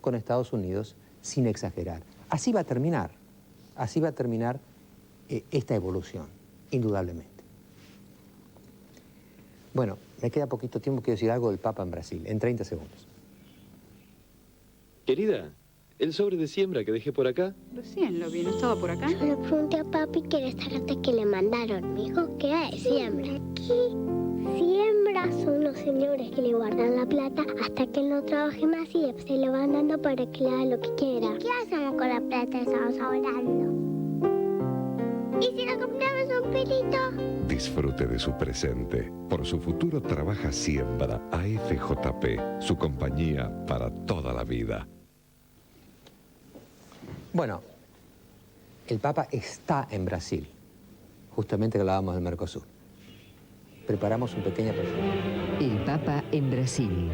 con Estados Unidos sin exagerar. Así va a terminar esta evolución, indudablemente. Bueno, me queda poquito tiempo, quiero decir algo del Papa en Brasil, en 30 segundos. Querida, el sobre de siembra que dejé por acá. Recién lo vi, ¿no estaba por acá? Yo le pregunté a papi que era esta carta que le mandaron. Me dijo que era de siembra. Aquí, siembra son los señores que le guardan la plata hasta que él no trabaje más y después se lo van dando para que le haga lo que quiera. ¿Qué hacemos con la plata? Estamos ahorrando. ¿Y si le compramos un pelito? Disfrute de su presente. Por su futuro trabaja Siembra AFJP, su compañía para toda la vida. Bueno, el Papa está en Brasil, justamente que hablábamos del Mercosur. Preparamos un pequeño perfil. El Papa en Brasil.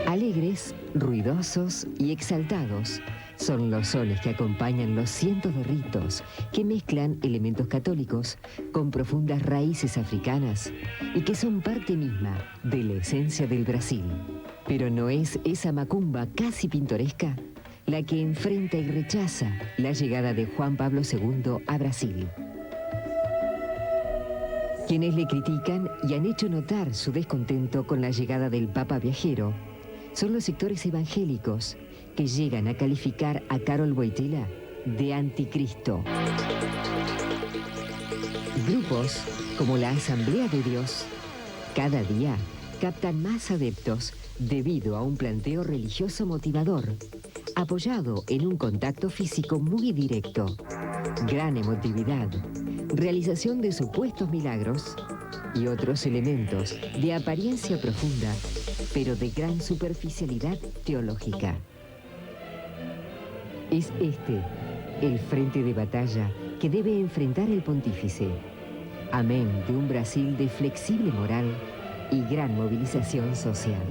Alegres, ruidosos y exaltados son los sones que acompañan los cientos de ritos que mezclan elementos católicos con profundas raíces africanas y que son parte misma de la esencia del Brasil. Pero no es esa macumba casi pintoresca la que enfrenta y rechaza la llegada de Juan Pablo II a Brasil. Quienes le critican y han hecho notar su descontento con la llegada del Papa viajero son los sectores evangélicos que llegan a calificar a Karol Wojtyła de anticristo. Grupos como la Asamblea de Dios cada día captan más adeptos debido a un planteo religioso motivador, apoyado en un contacto físico muy directo, gran emotividad, realización de supuestos milagros y otros elementos de apariencia profunda, pero de gran superficialidad teológica. Es este el frente de batalla que debe enfrentar el pontífice, amén de un Brasil de flexible moral y gran movilización social.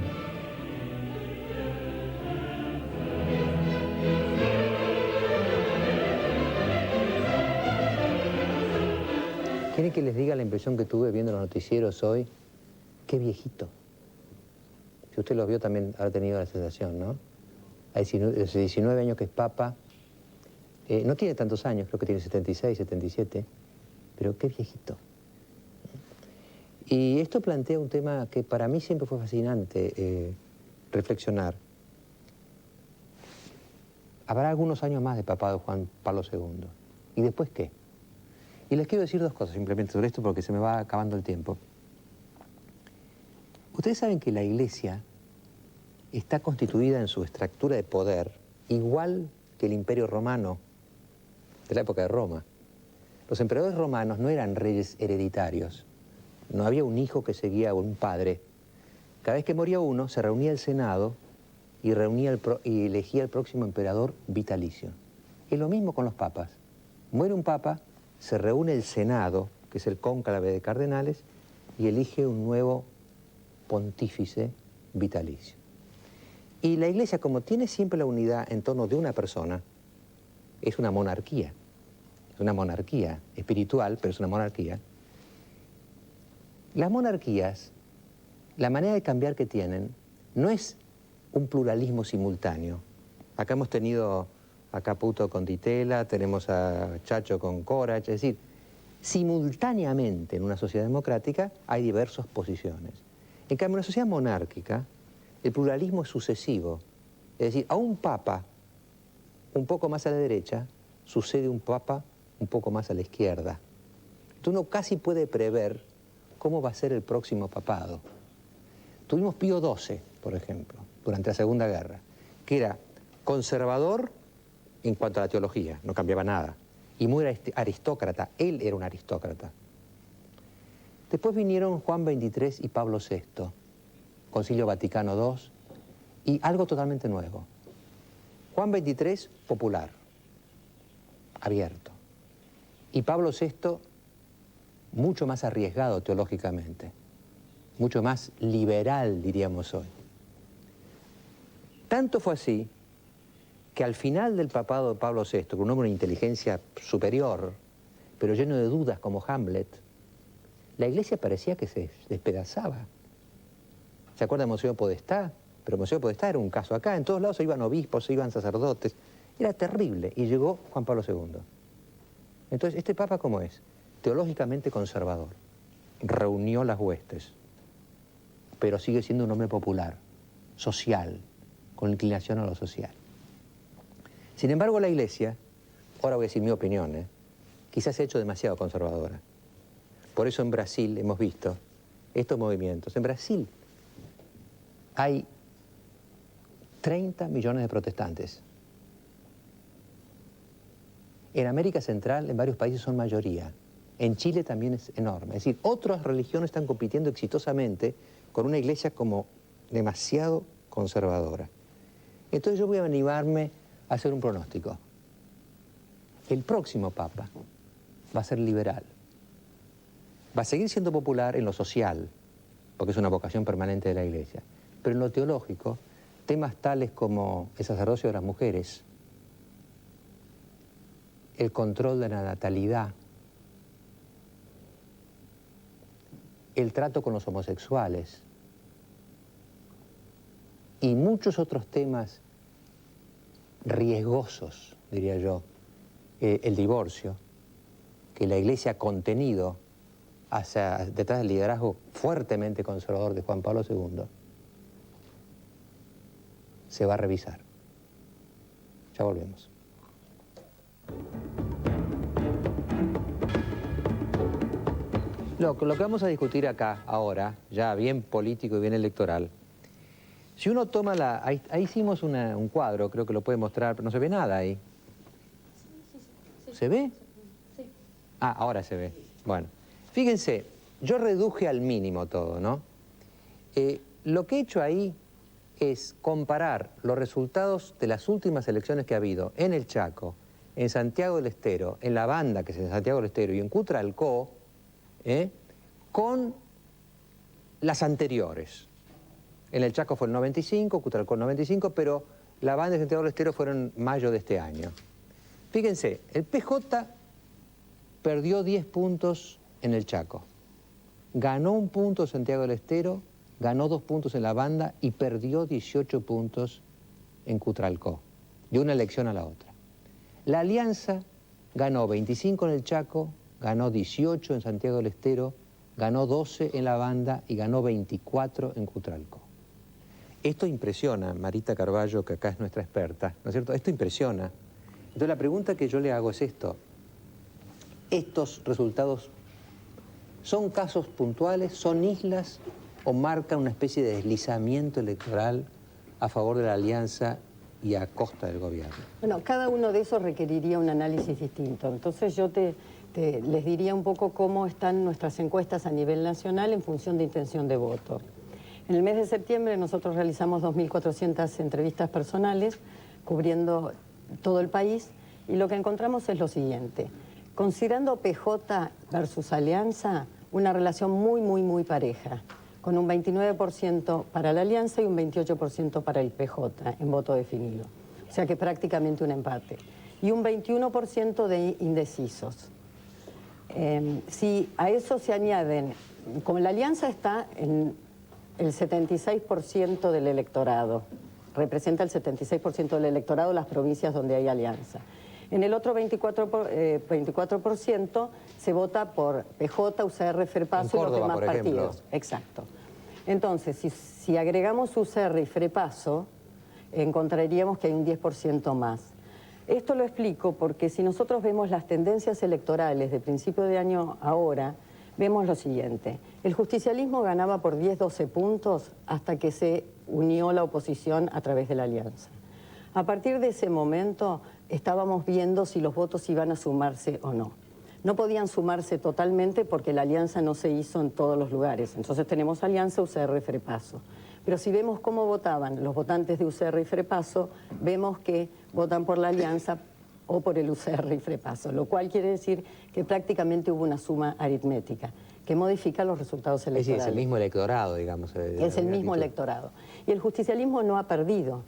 ¿Quieren que les diga la impresión que tuve viendo los noticieros hoy? ¡Qué viejito! Si usted los vio también habrá tenido la sensación, ¿no? Hace 19 años que es Papa. No tiene tantos años, creo que tiene 76, 77, pero qué viejito. Y esto plantea un tema que para mí siempre fue fascinante reflexionar. Habrá algunos años más de papado Juan Pablo II. ¿Y después qué? Y les quiero decir dos cosas simplemente sobre esto porque se me va acabando el tiempo. Ustedes saben que la Iglesia está constituida en su estructura de poder igual que el Imperio Romano de la época de Roma. Los emperadores romanos no eran reyes hereditarios. No había un hijo que seguía a un padre. Cada vez que moría uno, se reunía el Senado y elegía el próximo emperador vitalicio. Es lo mismo con los papas. Muere un papa, se reúne el Senado, que es el cónclave de cardenales, y elige un nuevo pontífice vitalicio. Y la Iglesia, como tiene siempre la unidad en torno de una persona, es una monarquía. Es una monarquía espiritual, pero es una monarquía. Las monarquías, la manera de cambiar que tienen, no es un pluralismo simultáneo. Acá hemos tenido a Caputo con Ditela, tenemos a Chacho con Corach, es decir, simultáneamente en una sociedad democrática hay diversas posiciones. En cambio, en una sociedad monárquica, el pluralismo es sucesivo. Es decir, a un papa un poco más a la derecha, sucede un papa un poco más a la izquierda. Entonces uno casi puede prever cómo va a ser el próximo papado. Tuvimos Pío XII, por ejemplo, durante la Segunda Guerra, que era conservador en cuanto a la teología, no cambiaba nada, y muy aristócrata, él era un aristócrata. Después vinieron Juan XXIII y Pablo VI, Concilio Vaticano II, y algo totalmente nuevo. Juan XXIII, popular, abierto, y Pablo VI, mucho más arriesgado teológicamente, mucho más liberal, diríamos hoy. Tanto fue así que al final del papado de Pablo VI, con un hombre de inteligencia superior, pero lleno de dudas como Hamlet, la iglesia parecía que se despedazaba. ¿Se acuerda de Monseñor Podestá? Pero Monseñor Podestá era un caso acá, en todos lados se iban obispos, se iban sacerdotes, era terrible, y llegó Juan Pablo II. Entonces, ¿este papa cómo es? Teológicamente conservador, reunió las huestes, pero sigue siendo un hombre popular, social, con inclinación a lo social. Sin embargo, la iglesia, ahora voy a decir mi opinión, quizás se ha hecho demasiado conservadora. Por eso en Brasil hemos visto estos movimientos. En Brasil hay 30 millones de protestantes. En América Central, en varios países son mayoría. En Chile también es enorme. Es decir, otras religiones están compitiendo exitosamente con una iglesia como demasiado conservadora. Entonces yo voy a animarme a hacer un pronóstico. El próximo papa va a ser liberal. Va a seguir siendo popular en lo social, porque es una vocación permanente de la iglesia. Pero en lo teológico, temas tales como el sacerdocio de las mujeres, el control de la natalidad, el trato con los homosexuales y muchos otros temas riesgosos, diría yo, el divorcio, que la Iglesia ha contenido detrás del liderazgo fuertemente conservador de Juan Pablo II, se va a revisar. Ya volvemos. Lo que vamos a discutir acá, ahora, ya bien político y bien electoral, si uno toma ahí hicimos un cuadro, creo que lo puede mostrar, pero no se ve nada ahí. ¿Se ve? Sí. Ah, ahora se ve. Bueno, fíjense, yo reduje al mínimo todo, ¿no? Lo que he hecho ahí es comparar los resultados de las últimas elecciones que ha habido en el Chaco, en Santiago del Estero, en La Banda, que es en Santiago del Estero, y en Cutralcó, con las anteriores. En el Chaco fue el 95, Cutralcó el 95, pero La Banda y Santiago del Estero fueron en mayo de este año. Fíjense, el PJ perdió 10 puntos en el Chaco, ganó 1 punto en Santiago del Estero, ganó 2 puntos en La Banda y perdió 18 puntos en Cutralcó, de una elección a la otra. La Alianza ganó 25 en el Chaco, ganó 18 en Santiago del Estero, ganó 12 en La Banda y ganó 24 en Cutralcó. Esto impresiona, Marita Carballo, que acá es nuestra experta, ¿no es cierto? Esto impresiona. Entonces la pregunta que yo le hago es esto. ¿Estos resultados son casos puntuales, son islas o marcan una especie de deslizamiento electoral a favor de la alianza y a costa del gobierno? Bueno, cada uno de esos requeriría un análisis distinto. Entonces yo les diría un poco cómo están nuestras encuestas a nivel nacional en función de intención de voto. En el mes de septiembre nosotros realizamos 2.400 entrevistas personales cubriendo todo el país y lo que encontramos es lo siguiente. Considerando PJ versus Alianza, una relación muy pareja, con un 29% para la Alianza y un 28% para el PJ en voto definido. O sea que prácticamente un empate. Y un 21% de indecisos. Si a eso se añaden, como la Alianza está en el 76% del electorado, representa el 76% del electorado las provincias donde hay alianza. En el otro 24% se vota por PJ, UCR, FREPASO y los demás partidos. Exacto. Entonces, si agregamos UCR y FREPASO, encontraríamos que hay un 10% más. Esto lo explico porque si nosotros vemos las tendencias electorales de principio de año ahora, vemos lo siguiente. El justicialismo ganaba por 10-12 puntos hasta que se unió la oposición a través de la alianza. A partir de ese momento estábamos viendo si los votos iban a sumarse o no. No podían sumarse totalmente porque la alianza no se hizo en todos los lugares. Entonces tenemos alianza UCR y Frepaso. Pero si vemos cómo votaban los votantes de UCR y Frepaso, vemos que votan por la alianza o por el UCR y Frepaso, lo cual quiere decir que prácticamente hubo una suma aritmética que modifica los resultados electorales. Es decir, es el mismo electorado, digamos. Es el mismo electorado. Y el justicialismo no ha perdido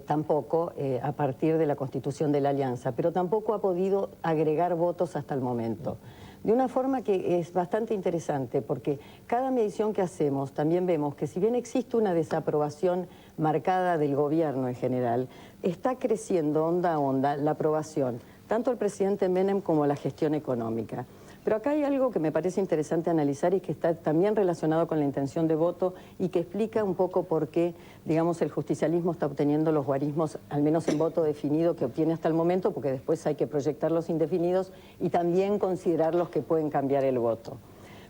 tampoco a partir de la constitución de la alianza, pero tampoco ha podido agregar votos hasta el momento. De una forma que es bastante interesante, porque cada medición que hacemos también vemos que si bien existe una desaprobación marcada del gobierno en general, está creciendo onda a onda la aprobación, tanto al presidente Menem como a la gestión económica. Pero acá hay algo que me parece interesante analizar y que está también relacionado con la intención de voto y que explica un poco por qué, digamos, el justicialismo está obteniendo los guarismos, al menos en voto definido que obtiene hasta el momento, porque después hay que proyectar los indefinidos y también considerar los que pueden cambiar el voto.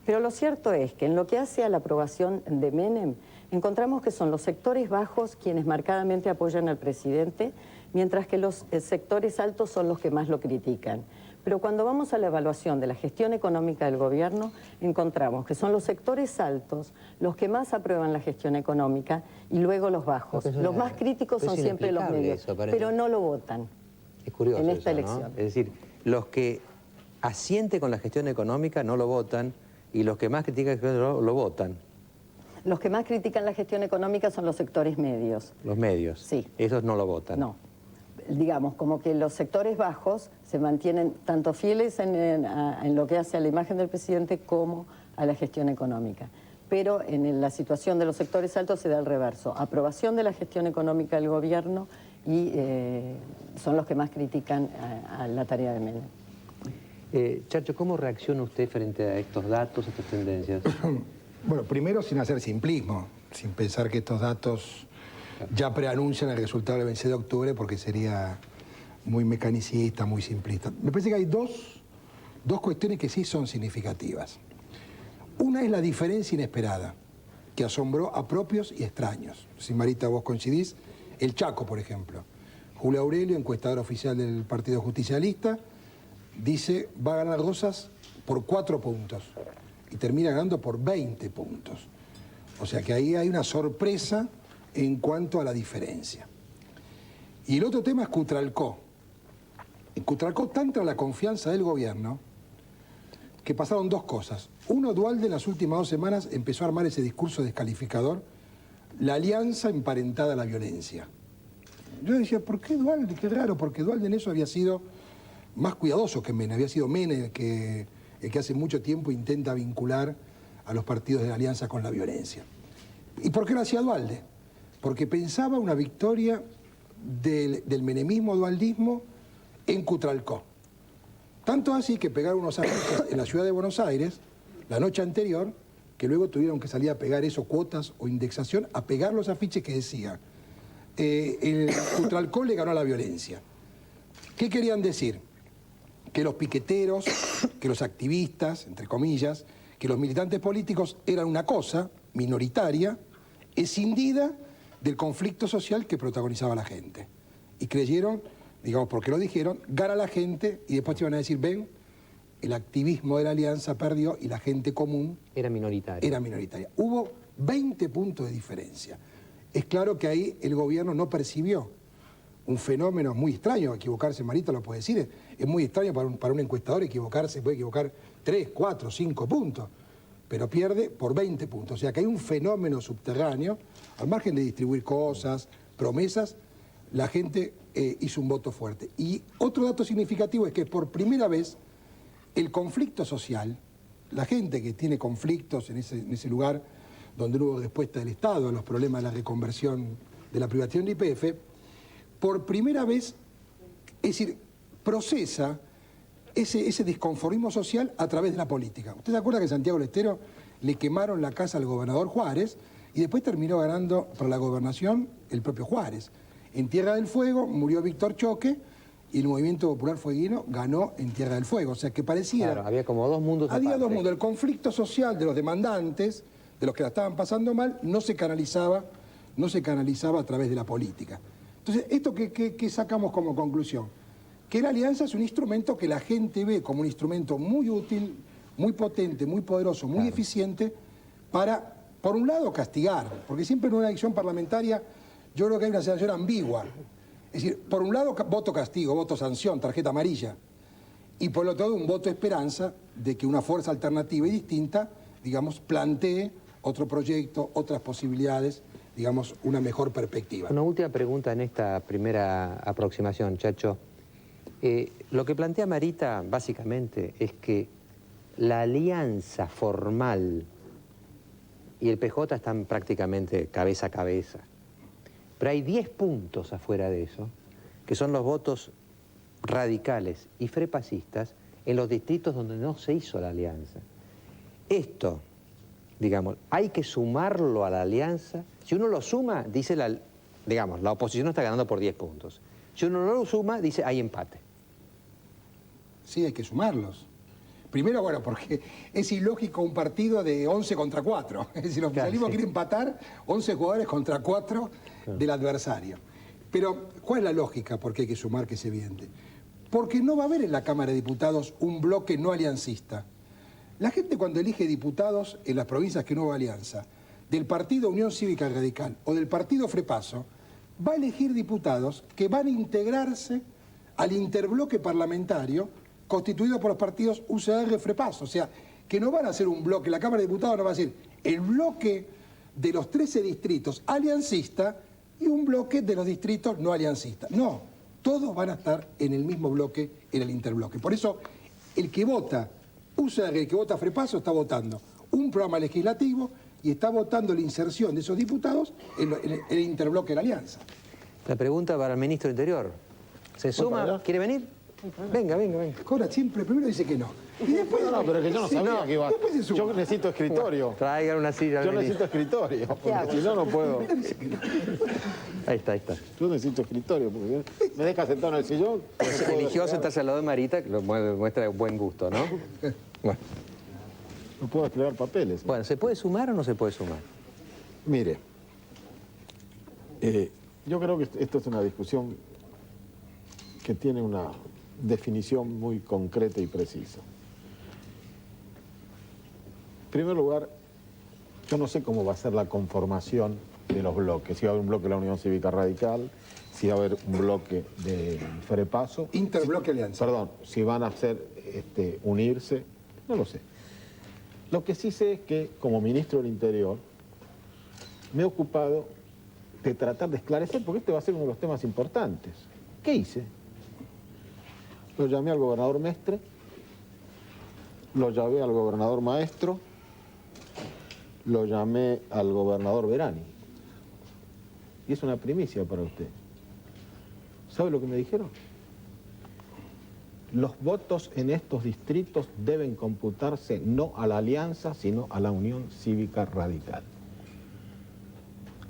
Pero lo cierto es que en lo que hace a la aprobación de Menem, encontramos que son los sectores bajos quienes marcadamente apoyan al presidente, mientras que los sectores altos son los que más lo critican. Pero cuando vamos a la evaluación de la gestión económica del gobierno, encontramos que son los sectores altos los que más aprueban la gestión económica y luego los bajos. Los más críticos son siempre los medios, pero no lo votan. Es curioso en esta eso, ¿no? elección. Es decir, los que asienten con la gestión económica no lo votan y los que más critican lo votan. Los que más critican la gestión económica son los sectores medios. Los medios. Sí. Esos no lo votan. No. Digamos, como que los sectores bajos se mantienen tanto fieles en lo que hace a la imagen del presidente como a la gestión económica. Pero en la situación de los sectores altos se da el reverso. Aprobación de la gestión económica del gobierno y son los que más critican a la tarea de Menem. Chacho, ¿cómo reacciona usted frente a estos datos, a estas tendencias? Bueno, primero sin hacer simplismo, sin pensar que estos datos ya preanuncian el resultado del 26 de octubre porque sería muy mecanicista, muy simplista. Me parece que hay dos cuestiones que sí son significativas. Una es la diferencia inesperada, que asombró a propios y extraños. Si Marita, vos coincidís, el Chaco, por ejemplo. Julio Aurelio, encuestador oficial del Partido Justicialista, dice va a ganar Rosas por 4 puntos y termina ganando por 20 puntos. O sea que ahí hay una sorpresa en cuanto a la diferencia. Y el otro tema es Cutralcó. En Cutralcó tanta la confianza del gobierno que pasaron dos cosas. Uno, Duhalde en las últimas 2 semanas empezó a armar ese discurso descalificador, la alianza emparentada a la violencia. Yo decía, ¿por qué Duhalde? Qué raro, porque Duhalde en eso había sido más cuidadoso que Menem. Había sido Menem el que hace mucho tiempo intenta vincular a los partidos de la alianza con la violencia. ¿Y por qué lo hacía Duhalde? Porque pensaba una victoria del menemismo-dualdismo en Cutralcó. Tanto así que pegaron unos afiches en la ciudad de Buenos Aires la noche anterior, que luego tuvieron que salir a pegar eso, cuotas o indexación, a pegar los afiches que decía el Cutralcó le ganó a la violencia. ¿Qué querían decir? Que los piqueteros, que los activistas, entre comillas, que los militantes políticos eran una cosa minoritaria, escindida del conflicto social que protagonizaba la gente. Y creyeron, digamos, porque lo dijeron, gana la gente y después te iban a decir, ven, el activismo de la alianza perdió y la gente común era minoritaria. Era minoritaria. Hubo 20 puntos de diferencia. Es claro que ahí el gobierno no percibió un fenómeno muy extraño. Equivocarse, Marita lo puede decir, es muy extraño para un encuestador equivocarse, puede equivocar 3, 4, 5 puntos, pero pierde por 20 puntos. O sea que hay un fenómeno subterráneo, al margen de distribuir cosas, promesas, la gente hizo un voto fuerte. Y otro dato significativo es que por primera vez el conflicto social, la gente que tiene conflictos en ese lugar donde no hubo respuesta del Estado a los problemas de la reconversión de la privatización de YPF, por primera vez, es decir, procesa ese desconformismo social a través de la política. ¿Usted se acuerda que en Santiago del Estero le quemaron la casa al gobernador Juárez y después terminó ganando para la gobernación el propio Juárez? En Tierra del Fuego murió Víctor Choque y el movimiento popular fueguino ganó en Tierra del Fuego. O sea, que pareciera... Claro, había como dos mundos Había aparte. dos mundos. El conflicto social de los demandantes, de los que la estaban pasando mal, no se canalizaba a través de la política. Entonces, ¿esto qué sacamos como conclusión? Que la alianza es un instrumento que la gente ve como un instrumento muy útil, muy potente, muy poderoso, muy eficiente para, por un lado, castigar. Porque siempre en una elección parlamentaria yo creo que hay una sensación ambigua. Es decir, por un lado, voto castigo, voto sanción, tarjeta amarilla. Y por el otro lado, un voto esperanza de que una fuerza alternativa y distinta, digamos, plantee otro proyecto, otras posibilidades, digamos, una mejor perspectiva. Una última pregunta en esta primera aproximación, Chacho. Lo que plantea Marita, básicamente, es que la alianza formal y el PJ están prácticamente cabeza a cabeza. Pero hay 10 puntos afuera de eso, que son los votos radicales y frepacistas en los distritos donde no se hizo la alianza. Esto, digamos, hay que sumarlo a la alianza. Si uno lo suma, dice la oposición está ganando por 10 puntos. Si uno no lo suma, dice hay empate. Sí, hay que sumarlos. Primero, bueno, porque es ilógico un partido de 11 contra 4. Es decir, el oficialismo quiere empatar 11 jugadores contra 4 del adversario. Pero, ¿cuál es la lógica? Porque hay que sumar, que es evidente. Porque no va a haber en la Cámara de Diputados un bloque no aliancista. La gente cuando elige diputados en las provincias que no hubo alianza, del partido Unión Cívica Radical o del partido Frepaso, va a elegir diputados que van a integrarse al interbloque parlamentario constituido por los partidos UCR Frepaso. O sea, que no van a ser un bloque, la Cámara de Diputados no va a ser el bloque de los 13 distritos aliancistas y un bloque de los distritos no aliancistas. No, todos van a estar en el mismo bloque, en el interbloque. Por eso, el que vota UCR, el que vota Frepaso, está votando un programa legislativo y está votando la inserción de esos diputados en el interbloque de la alianza. La pregunta para el ministro del Interior. ¿Se suma? ¿Quiere venir? Venga. Cobra siempre, primero dice que no. Y después, No, pero que yo no sabía que iba. después se suma. Yo necesito escritorio. Traigan una silla al Yo ministro. necesito escritorio, porque si no, no puedo. Ahí está. Yo necesito escritorio, porque me deja sentado en el sillón. Eligió sentarse al lado de Marita, que lo muestra buen gusto, ¿no? Bueno. No puedo desplegar papeles. Bueno, ¿se puede sumar o no se puede sumar? Mire, yo creo que esto es una discusión que tiene una definición muy concreta y precisa. En primer lugar, yo no sé cómo va a ser la conformación de los bloques. Si va a haber un bloque de la Unión Cívica Radical, si va a haber un bloque de Frepaso. Interbloque alianza. Perdón, si van a hacer unirse, no lo sé. Lo que sí sé es que, como ministro del Interior, me he ocupado de tratar de esclarecer, porque este va a ser uno de los temas importantes. ¿Qué hice? Lo llamé al gobernador Mestre, lo llamé al gobernador Maestro, lo llamé al gobernador Verani. Y es una primicia para usted. ¿Sabe lo que me dijeron? Los votos en estos distritos deben computarse no a la alianza, sino a la Unión Cívica Radical.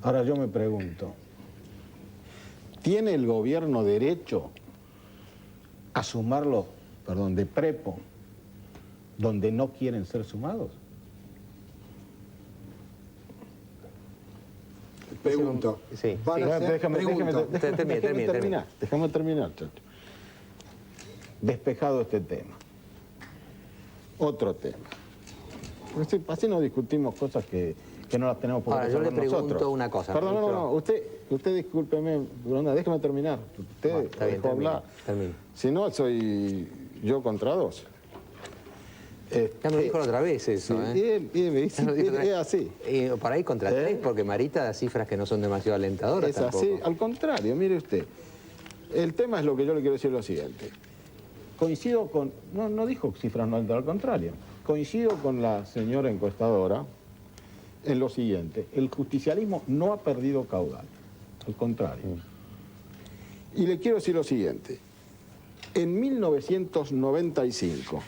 Ahora yo me pregunto, ¿tiene el gobierno derecho a sumarlo, de prepo, donde no quieren ser sumados? Pregunto. Sí. Déjame terminar, Chacho. Despejado este tema. Otro tema. Porque así no discutimos cosas que no las tenemos por Ahora, yo le resolver pregunto nosotros. una cosa. Perdón, ministro. no. Usted discúlpeme, Bruna, déjeme terminar. Usted Está bien, dejó hablar. termine. Si no, soy yo contra dos. Ya me lo dijo la otra vez eso, Sí, ¿eh? es así. Por ahí contra 3, porque Marita da cifras que no son demasiado alentadoras Es tampoco. así, al contrario, mire usted. El tema es lo que yo le quiero decir lo siguiente. Coincido con, no dijo cifras no alentadoras, al contrario. Coincido con la señora encuestadora en lo siguiente. El justicialismo no ha perdido caudal, al contrario. Y le quiero decir lo siguiente. En 1995...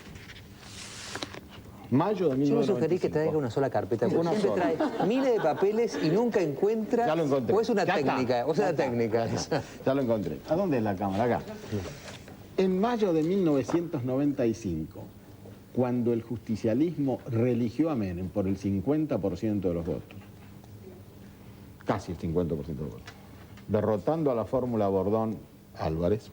Mayo de 1995. Yo le sugerí que traiga una sola carpeta, porque Una siempre sola. trae miles de papeles y nunca encuentra. Ya lo encontré. O es una Ya técnica, está. o es una técnica. Ya lo encontré. ¿A dónde es la cámara? Acá. En mayo de 1995, cuando el justicialismo religió a Menem por el 50% de los votos, casi el 50% de los votos, derrotando a la fórmula Bordón-Álvarez,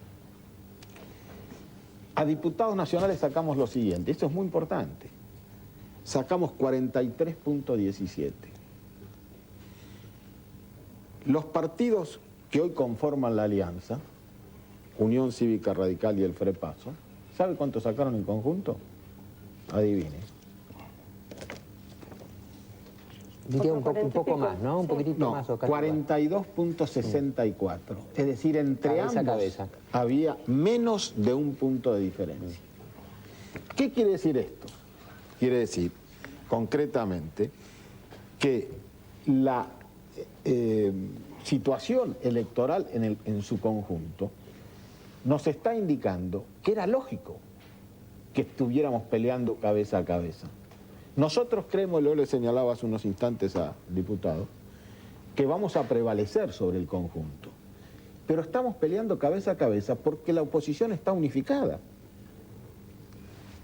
a diputados nacionales sacamos lo siguiente, esto es muy importante, sacamos 43.17. Los partidos que hoy conforman la alianza, Unión Cívica Radical y el Frepaso, ¿sabe cuánto sacaron en conjunto? Adivine. Diría un poco más, ¿no? Un poquitito más. O casi 42.64. Es decir, entre cabeza a ambos cabeza. había menos de un punto de diferencia. ¿Qué quiere decir esto? Quiere decir, concretamente, que la situación electoral en su conjunto nos está indicando que era lógico que estuviéramos peleando cabeza a cabeza. Nosotros creemos, yo le señalaba hace unos instantes al diputado, que vamos a prevalecer sobre el conjunto. Pero estamos peleando cabeza a cabeza porque la oposición está unificada.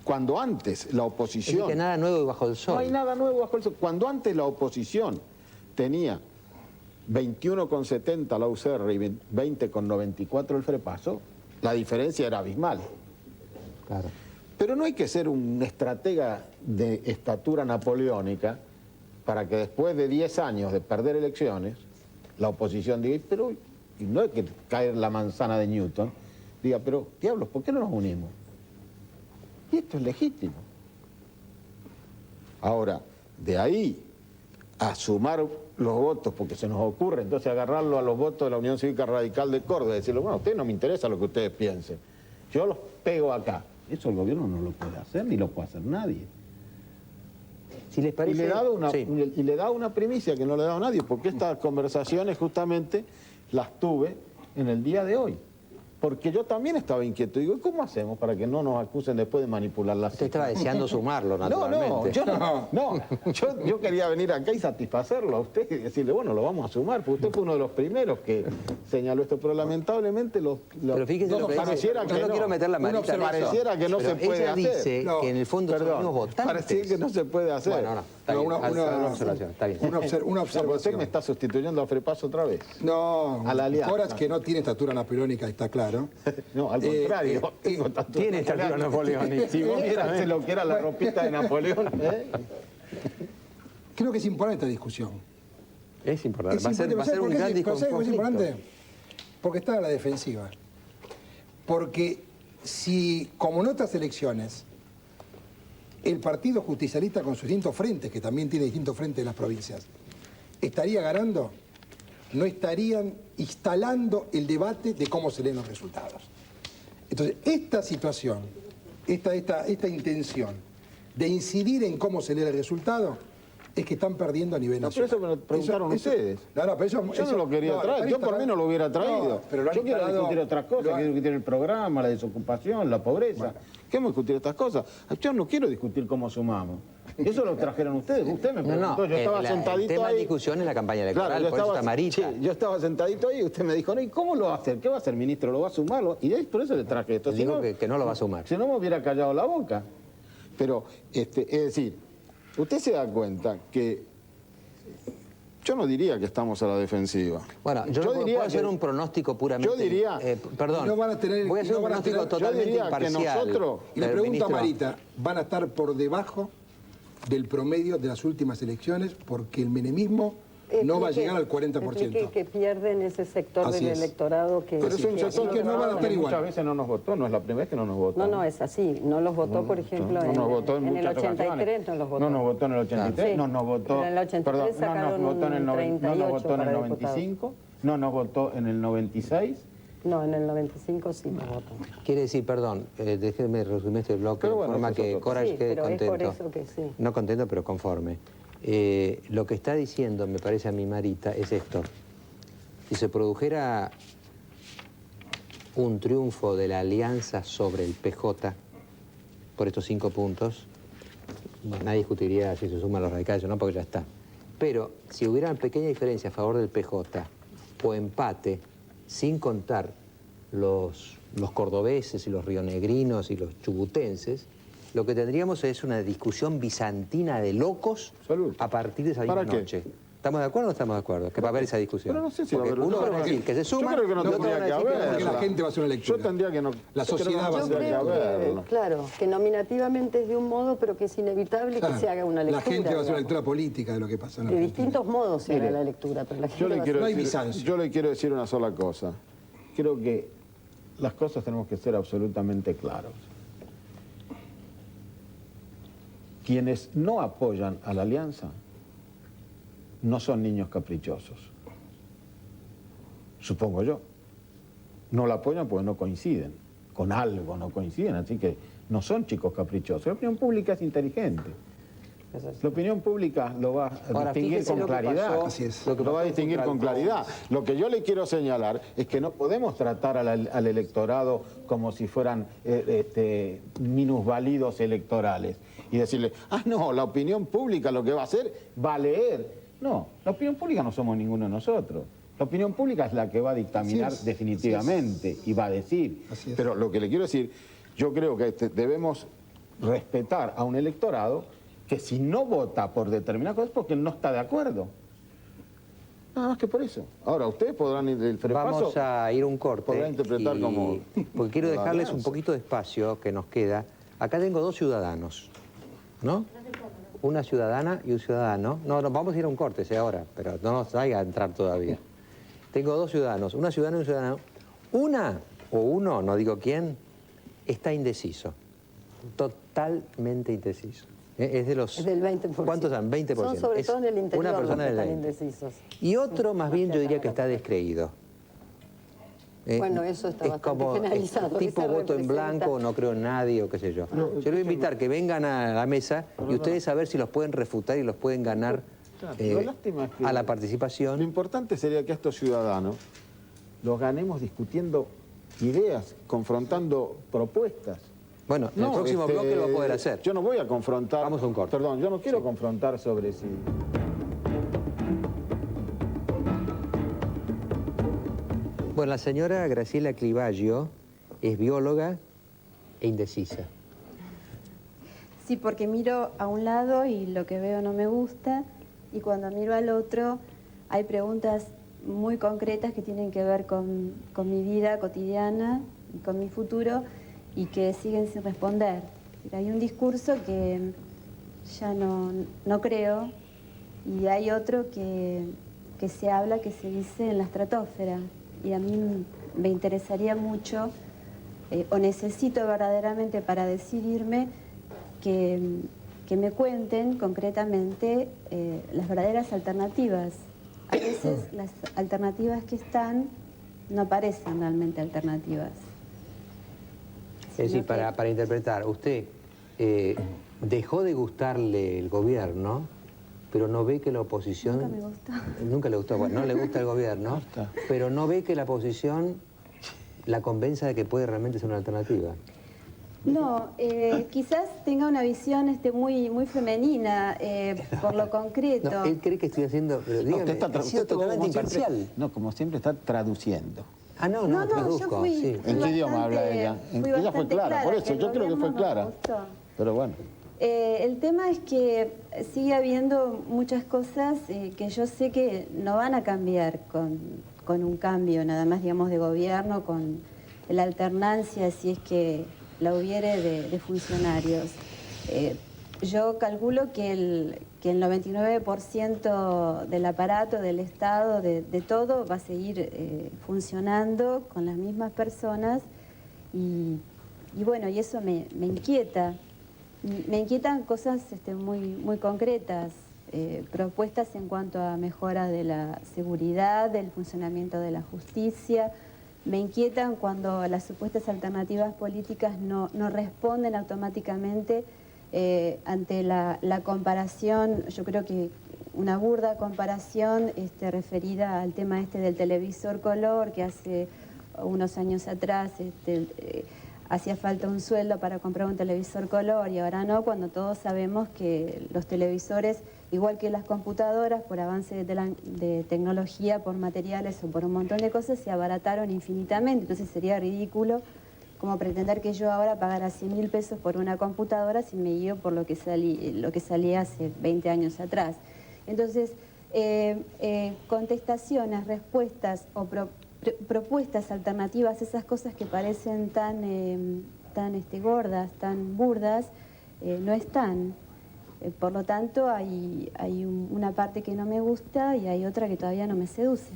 Cuando antes la oposición... Es que nada nuevo bajo el sol. No hay nada nuevo bajo el sol. Cuando antes la oposición tenía 21,70 la UCR y 20,94 el Frepaso, la diferencia era abismal. Claro. Pero no hay que ser un estratega de estatura napoleónica para que después de 10 años de perder elecciones, la oposición diga, pero y no hay que caer la manzana de Newton, diga, pero diablos, ¿por qué no nos unimos? Y esto es legítimo. Ahora, de ahí a sumar los votos, porque se nos ocurre entonces agarrarlo a los votos de la Unión Cívica Radical de Córdoba y decirle, bueno, a ustedes no me interesa lo que ustedes piensen, yo los pego acá. Eso el gobierno no lo puede hacer, ni lo puede hacer nadie. Si les parece... Y le he dado una primicia que no le he dado a nadie, porque estas conversaciones justamente las tuve en el día de hoy. Porque yo también estaba inquieto. Digo, ¿cómo hacemos para que no nos acusen después de manipular las Usted estaba deseando sumarlo, naturalmente. Yo quería venir acá y satisfacerlo a usted y decirle, bueno, lo vamos a sumar, porque usted fue uno de los primeros que señaló esto, pero lamentablemente pero fíjese lo que pareciera dice, que no quiero meter la manita en eso. Pareciera que no pero se puede ella hacer. dice que en el fondo son unos votantes. Pareciera que no se puede hacer. Bueno, no, está bien, una observación, está bien. Una observación. Usted me está sustituyendo a Frepaso otra vez. No, a la alianza. Coras que no tiene estatura napoleónica, está claro. No, al contrario. Tiene estatura napoleónica. Si vos vieras lo que era la ropita de Napoleón. Creo que es importante esta discusión. Es importante. Va a ser un gran conflicto. ¿Es importante? conflicto. Porque está a la defensiva. Porque si, como en otras elecciones, el Partido Justicialista con sus distintos frentes, que también tiene distintos frentes en las provincias, estaría ganando, no estarían instalando el debate de cómo se leen los resultados. Entonces, esta situación, esta intención de incidir en cómo se lee el resultado, es que están perdiendo a nivel nacional. Pero eso me lo preguntaron ustedes. Pero yo no lo quería traer, yo por mí no lo hubiera traído. Yo quiero discutir otras cosas, quiero discutir el programa, la desocupación, la pobreza. Bueno. Queremos discutir estas cosas. Yo no quiero discutir cómo sumamos. Eso lo trajeron ustedes. Usted me preguntó, yo estaba sentadito ahí. El tema de discusión en la campaña electoral, claro, por eso está Marita. Sí, yo estaba sentadito ahí y usted me dijo, ¿y cómo lo va a hacer? ¿Qué va a hacer, ministro? ¿Lo va a sumar? Y por eso le traje esto. Digo que no lo va a sumar. Si no me hubiera callado la boca. Pero, es decir, usted se da cuenta que yo no diría que estamos a la defensiva. Bueno, yo diría puedo hacer un pronóstico puramente... Yo diría... perdón, no van a tener, voy a hacer un pronóstico totalmente imparcial. Que nosotros, y le pregunto a Marita, ¿van a estar por debajo del promedio de las últimas elecciones? Porque el menemismo no va a llegar al 40%. Que pierden ese sector del electorado que... Pero es un sector que no van a estar igual. Muchas veces no nos votó, no es la primera vez que no nos votó. No, es así. No los votó, por ejemplo, en el 83 no los votó. No nos votó en el 83, no nos votó... En el 83 perdón, no nos votó en el 95, no nos votó en el 96... No, en el 95 sí nos votó. Quiere decir, perdón, déjeme resumir este bloque de forma que Coras quede contento. Es por eso que sí. No contento, pero conforme. Lo que está diciendo, me parece a mí, Marita, es esto. Si se produjera un triunfo de la alianza sobre el PJ por estos 5 puntos, nadie discutiría si se suman los radicales o no, porque ya está. Pero si hubiera una pequeña diferencia a favor del PJ o empate, sin contar los cordobeses y los rionegrinos y los chubutenses, lo que tendríamos es una discusión bizantina de locos a partir de esa misma noche. ¿Estamos de acuerdo o no estamos de acuerdo? Que va a haber esa discusión. Pero no sé si porque uno va a decir que se suma, yo creo que no tendría que haber. Porque la gente va a hacer una lectura. Yo tendría que no. La sociedad va a hacer Yo una creo lectura. que, claro, que nominativamente es de un modo, pero que es inevitable que se haga una lectura. La gente va a hacer una digamos. lectura política de lo que pasa en De Argentina. distintos modos se haga la lectura, pero la gente Yo le, va a quiero No hay decir, Bizancio. yo le quiero decir una sola cosa. Creo que las cosas tenemos que ser absolutamente claros. Quienes no apoyan a la alianza no son niños caprichosos. Supongo yo. No la apoyan porque no coinciden. Con algo no coinciden, así que no son chicos caprichosos. La opinión pública es inteligente. La opinión pública lo va a Ahora, distinguir fíjese con lo que claridad. pasó- Así es. lo que Lo va a pasó distinguir contra con claridad. Lo que yo le quiero señalar es que no podemos tratar al electorado como si fueran minusválidos electorales y decirle, no, la opinión pública lo que va a hacer va a leer. No, la opinión pública no somos ninguno de nosotros. La opinión pública es la que va a dictaminar Así es, definitivamente y va a decir. Así es. Pero lo que le quiero decir, yo creo que debemos respetar a un electorado que si no vota por determinadas cosas es porque no está de acuerdo. Nada más que por eso. Ahora, ustedes podrán ir del frepaso. Vamos a ir a un corte. podrá interpretar como- Porque quiero la dejarles alianza. un poquito de espacio que nos queda. Acá tengo dos ciudadanos, ¿no? Una ciudadana y un ciudadano. No, vamos a ir a un corte, ahora, pero no nos vaya a entrar todavía. Tengo dos ciudadanos, una ciudadana y un ciudadano. Una, o uno, no digo quién, está indeciso. Totalmente indeciso. Es de los... Es del 20%. ¿Cuántos son? 20%. Son sobre Es todo en el interior una los persona que del están 20. indecisos. Y otro, más bien, yo diría que está descreído. Bueno, eso está es bastante como generalizado. tipo Esa voto en representa- blanco, no creo en nadie o qué sé yo. Yo les voy a invitar que vengan a la mesa y ustedes a ver si los pueden refutar y los pueden ganar Lo lástima es que a la Lo participación. importante sería que a estos ciudadanos los ganemos discutiendo ideas, confrontando propuestas. Bueno, en el próximo bloque lo va a poder hacer. Yo no voy a confrontar. Vamos a un corte. Perdón, yo no quiero confrontar sobre si. Bueno, la señora Graciela Clivaggio es bióloga e indecisa. Sí, porque miro a un lado y lo que veo no me gusta, y cuando miro al otro hay preguntas muy concretas que tienen que ver con mi vida cotidiana y con mi futuro y que siguen sin responder. Es decir, hay un discurso que ya no creo y hay otro que se habla, que se dice en la estratosfera, y a mí me interesaría mucho o necesito verdaderamente para decidirme que me cuenten concretamente las verdaderas alternativas. A veces las alternativas que están no parecen realmente alternativas. Es decir, para interpretar, usted dejó de gustarle el gobierno, pero no ve que la oposición... Nunca me gustó. Nunca le gustó, bueno, no le gusta el gobierno, pero no ve que la oposición la convenza de que puede realmente ser una alternativa. No, quizás tenga una visión muy femenina, por lo concreto. No, él cree que estoy haciendo... Pero dígame, ha sido totalmente imparcial. No, como siempre está traduciendo. Ah, no, No, yo traduzco, fui- sí. ¿En qué idioma habla ella? fui Ella fue bastante clara, por eso que yo el creo que fue gobierno no me clara. gustó. Pero bueno. El tema es que sigue habiendo muchas cosas que yo sé que no van a cambiar con un cambio, nada más, digamos, de gobierno, con la alternancia, si es que la hubiere de funcionarios. Yo calculo que el 99% del aparato, del Estado, de todo, va a seguir funcionando con las mismas personas y bueno, y eso me inquieta. Me inquietan cosas muy concretas, propuestas en cuanto a mejora de la seguridad, del funcionamiento de la justicia. Me inquietan cuando las supuestas alternativas políticas no responden automáticamente ante la comparación, yo creo que una burda comparación referida al tema del televisor color, que hace unos años atrás hacía falta un sueldo para comprar un televisor color y ahora no, cuando todos sabemos que los televisores, igual que las computadoras, por avance de tecnología, por materiales o por un montón de cosas, se abarataron infinitamente. Entonces sería ridículo como pretender que yo ahora pagara 100.000 pesos por una computadora si me guío por lo que salía hace 20 años atrás. Entonces, contestaciones, respuestas o propuestas alternativas, esas cosas que parecen tan gordas, tan burdas, no están. Por lo tanto, hay una parte que no me gusta y hay otra que todavía no me seduce.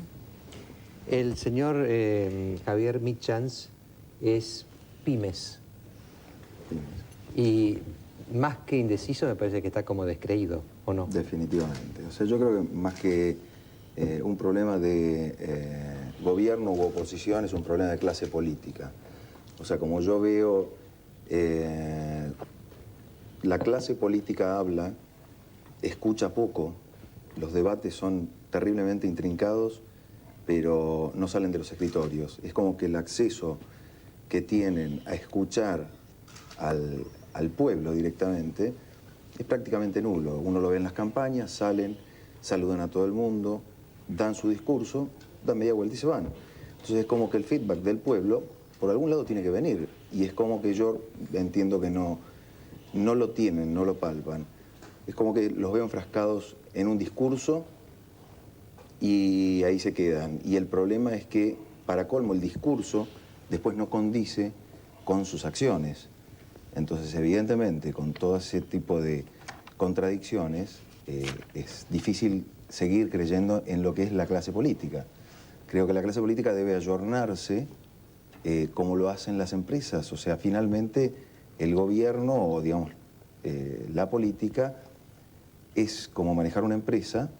El señor Javier Mitjans es pymes. Y más que indeciso, me parece que está como descreído, ¿o no? Definitivamente. O sea, yo creo que más que un problema de gobierno u oposición, es un problema de clase política. O sea, como yo veo, la clase política habla, escucha poco, los debates son terriblemente intrincados, pero no salen de los escritorios. Es como que el acceso que tienen a escuchar al pueblo directamente es prácticamente nulo. Uno lo ve en las campañas, salen, saludan a todo el mundo, dan su discurso, dan media vuelta y se van. Entonces es como que el feedback del pueblo por algún lado tiene que venir, y es como que yo entiendo que no lo tienen, no lo palpan. Es como que los veo enfrascados en un discurso y ahí se quedan. Y el problema es que, para colmo, el discurso después no condice con sus acciones. Entonces, evidentemente, con todo ese tipo de contradicciones, es difícil seguir creyendo en lo que es la clase política. Creo que la clase política debe ayornarse como lo hacen las empresas. O sea, finalmente, el gobierno o, digamos, la política es como manejar una empresa,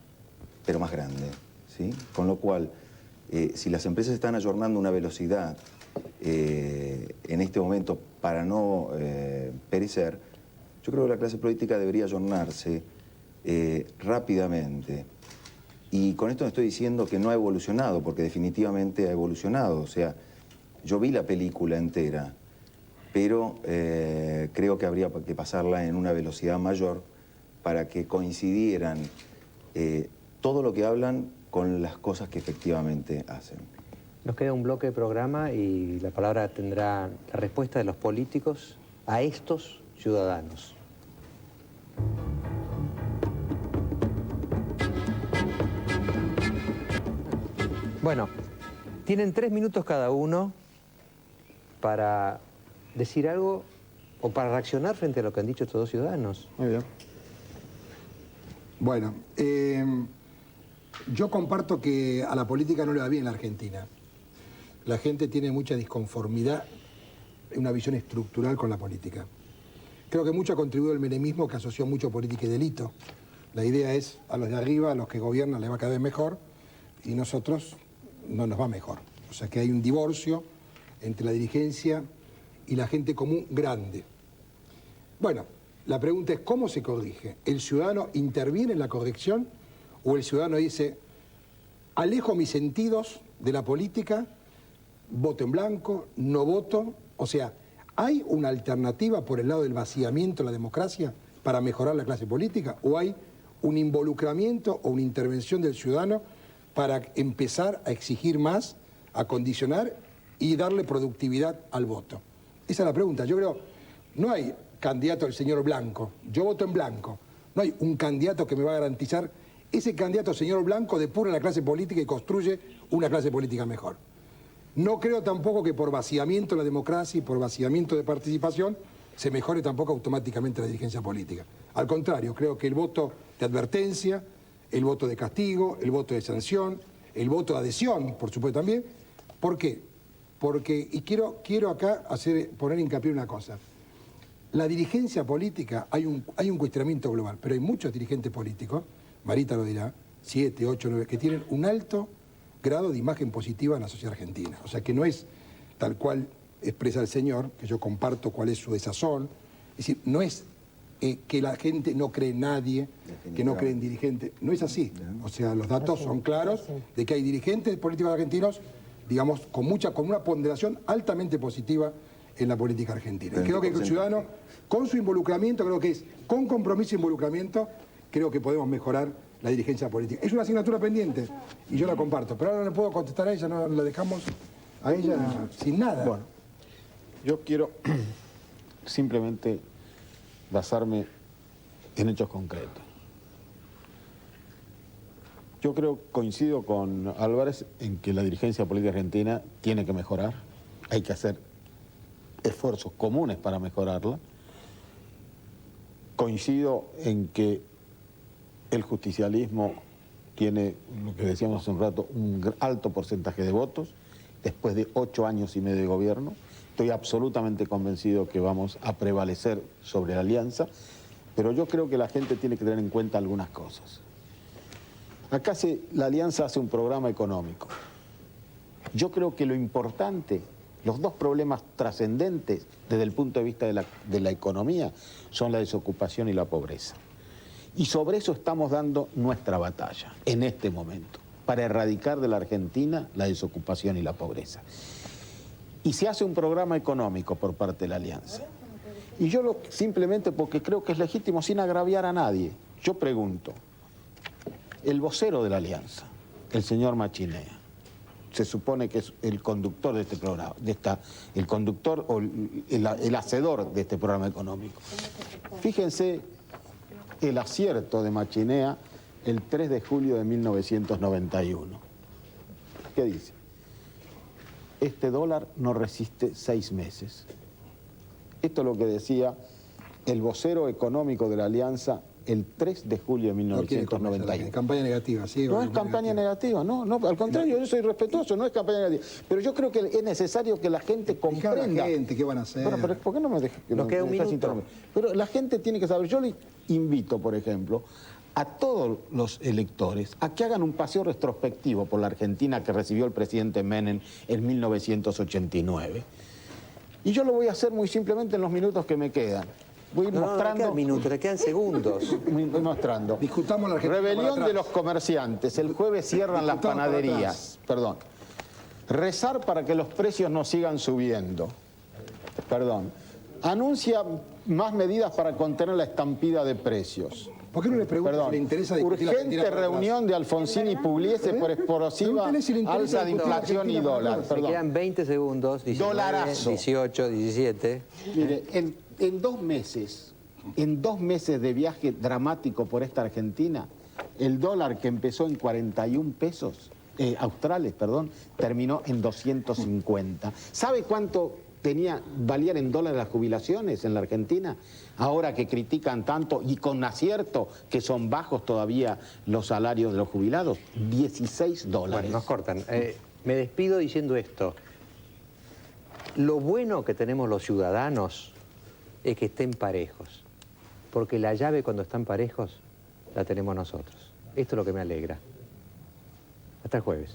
pero más grande, ¿sí? Con lo cual, si las empresas están ayornando a una velocidad en este momento para no perecer, yo creo que la clase política debería ayornarse rápidamente. Y con esto no estoy diciendo que no ha evolucionado, porque definitivamente ha evolucionado. O sea, yo vi la película entera, pero creo que habría que pasarla en una velocidad mayor para que coincidieran todo lo que hablan con las cosas que efectivamente hacen. Nos queda un bloque de programa y la palabra tendrá la respuesta de los políticos a estos ciudadanos. Bueno, tienen 3 minutos cada uno para decir algo o para reaccionar frente a lo que han dicho estos dos ciudadanos. Muy bien. Bueno, yo comparto que a la política no le va bien en la Argentina. La gente tiene mucha disconformidad, una visión estructural con la política. Creo que mucho ha contribuido el menemismo, que asoció mucho política y delito. La idea es, a los de arriba, a los que gobiernan, les va cada vez mejor, y nosotros no nos va mejor. O sea que hay un divorcio entre la dirigencia y la gente común grande. Bueno, la pregunta es, ¿cómo se corrige? ¿El ciudadano interviene en la corrección o el ciudadano dice, alejo mis sentidos de la política, voto en blanco, no voto? O sea, ¿hay una alternativa por el lado del vaciamiento de la democracia para mejorar la clase política? ¿O hay un involucramiento o una intervención del ciudadano para empezar a exigir más, a condicionar y darle productividad al voto? Esa es la pregunta. Yo creo, no hay candidato del señor blanco, yo voto en blanco. No hay un candidato que me va a garantizar. Ese candidato, señor blanco, depura la clase política y construye una clase política mejor. No creo tampoco que por vaciamiento de la democracia y por vaciamiento de participación se mejore tampoco automáticamente la dirigencia política. Al contrario, creo que el voto de advertencia, el voto de castigo, el voto de sanción, el voto de adhesión, por supuesto también. ¿Por qué? Porque, y quiero acá poner hincapié en una cosa. La dirigencia política, hay un cuestionamiento global, pero hay muchos dirigentes políticos, Marita lo dirá, 7, 8, 9, que tienen un alto grado de imagen positiva en la sociedad argentina. O sea, que no es tal cual expresa el señor, que yo comparto cuál es su desazón. Es decir, no es que la gente no cree en nadie, que no cree en dirigentes. No es así. O sea, los datos son claros de que hay dirigentes políticos argentinos, digamos, con una ponderación altamente positiva en la política argentina. Y creo que el ciudadano, con su involucramiento, con compromiso e involucramiento, creo que podemos mejorar la dirigencia política. Es una asignatura pendiente y yo la comparto, pero ahora no le puedo contestar a ella, no la dejamos a ella sin nada. Bueno, yo quiero simplemente basarme en hechos concretos. Yo coincido con Álvarez en que la dirigencia política argentina tiene que mejorar, hay que hacer esfuerzos comunes para mejorarla. Coincido en que el justicialismo tiene, lo que decíamos hace un rato, un alto porcentaje de votos, después de 8 años y medio de gobierno. Estoy absolutamente convencido que vamos a prevalecer sobre la alianza, pero yo creo que la gente tiene que tener en cuenta algunas cosas. Acá la alianza hace un programa económico. Yo creo que lo importante, los dos problemas trascendentes desde el punto de vista de la economía son la desocupación y la pobreza. Y sobre eso estamos dando nuestra batalla en este momento, para erradicar de la Argentina la desocupación y la pobreza. Y se hace un programa económico por parte de la alianza. Y yo simplemente porque creo que es legítimo, sin agraviar a nadie, yo pregunto, el vocero de la alianza, el señor Machinea, se supone que es el conductor de este programa, el conductor o el hacedor de este programa económico. Fíjense el acierto de Machinea el 3 de julio de 1991. ¿Qué dice? Este dólar no resiste 6 meses. Esto es lo que decía el vocero económico de la Alianza el 3 de julio de 1991. Campaña negativa, sí. No es campaña negativa, no, al contrario, yo soy respetuoso, no es campaña negativa. Pero yo creo que es necesario que la gente comprenda. Deja a la gente, ¿qué van a hacer? Pero ¿por qué no me dejas? Nos queda un minuto. Pero la gente tiene que saber. Yo le invito, por ejemplo, a todos los electores a que hagan un paseo retrospectivo por la Argentina que recibió el presidente Menem en 1989. Y yo lo voy a hacer muy simplemente en los minutos que me quedan. Voy a ir mostrando... No quedan minutos, le quedan segundos. Voy mostrando. Discutamos la Argentina. Rebelión de los comerciantes. El jueves cierran las panaderías. Perdón. Rezar para que los precios no sigan subiendo. Perdón. Anuncia más medidas para contener la estampida de precios. ¿Por qué no le preguntas si le interesa discutir urgente reunión de Alfonsín y Pugliese por explosiva alza de inflación y dólar. Me quedan 20 segundos, 19, Dolarazo. 18, 17. Mire, en 2 meses, de viaje dramático por esta Argentina, el dólar que empezó en 41 pesos, australes, perdón, terminó en 250. ¿Sabe cuánto valían en dólares las jubilaciones en la Argentina? Ahora que critican tanto y con acierto que son bajos todavía los salarios de los jubilados, $16. Bueno, nos cortan. Me despido diciendo esto. Lo bueno que tenemos los ciudadanos es que estén parejos, porque la llave cuando están parejos la tenemos nosotros. Esto es lo que me alegra. Hasta el jueves.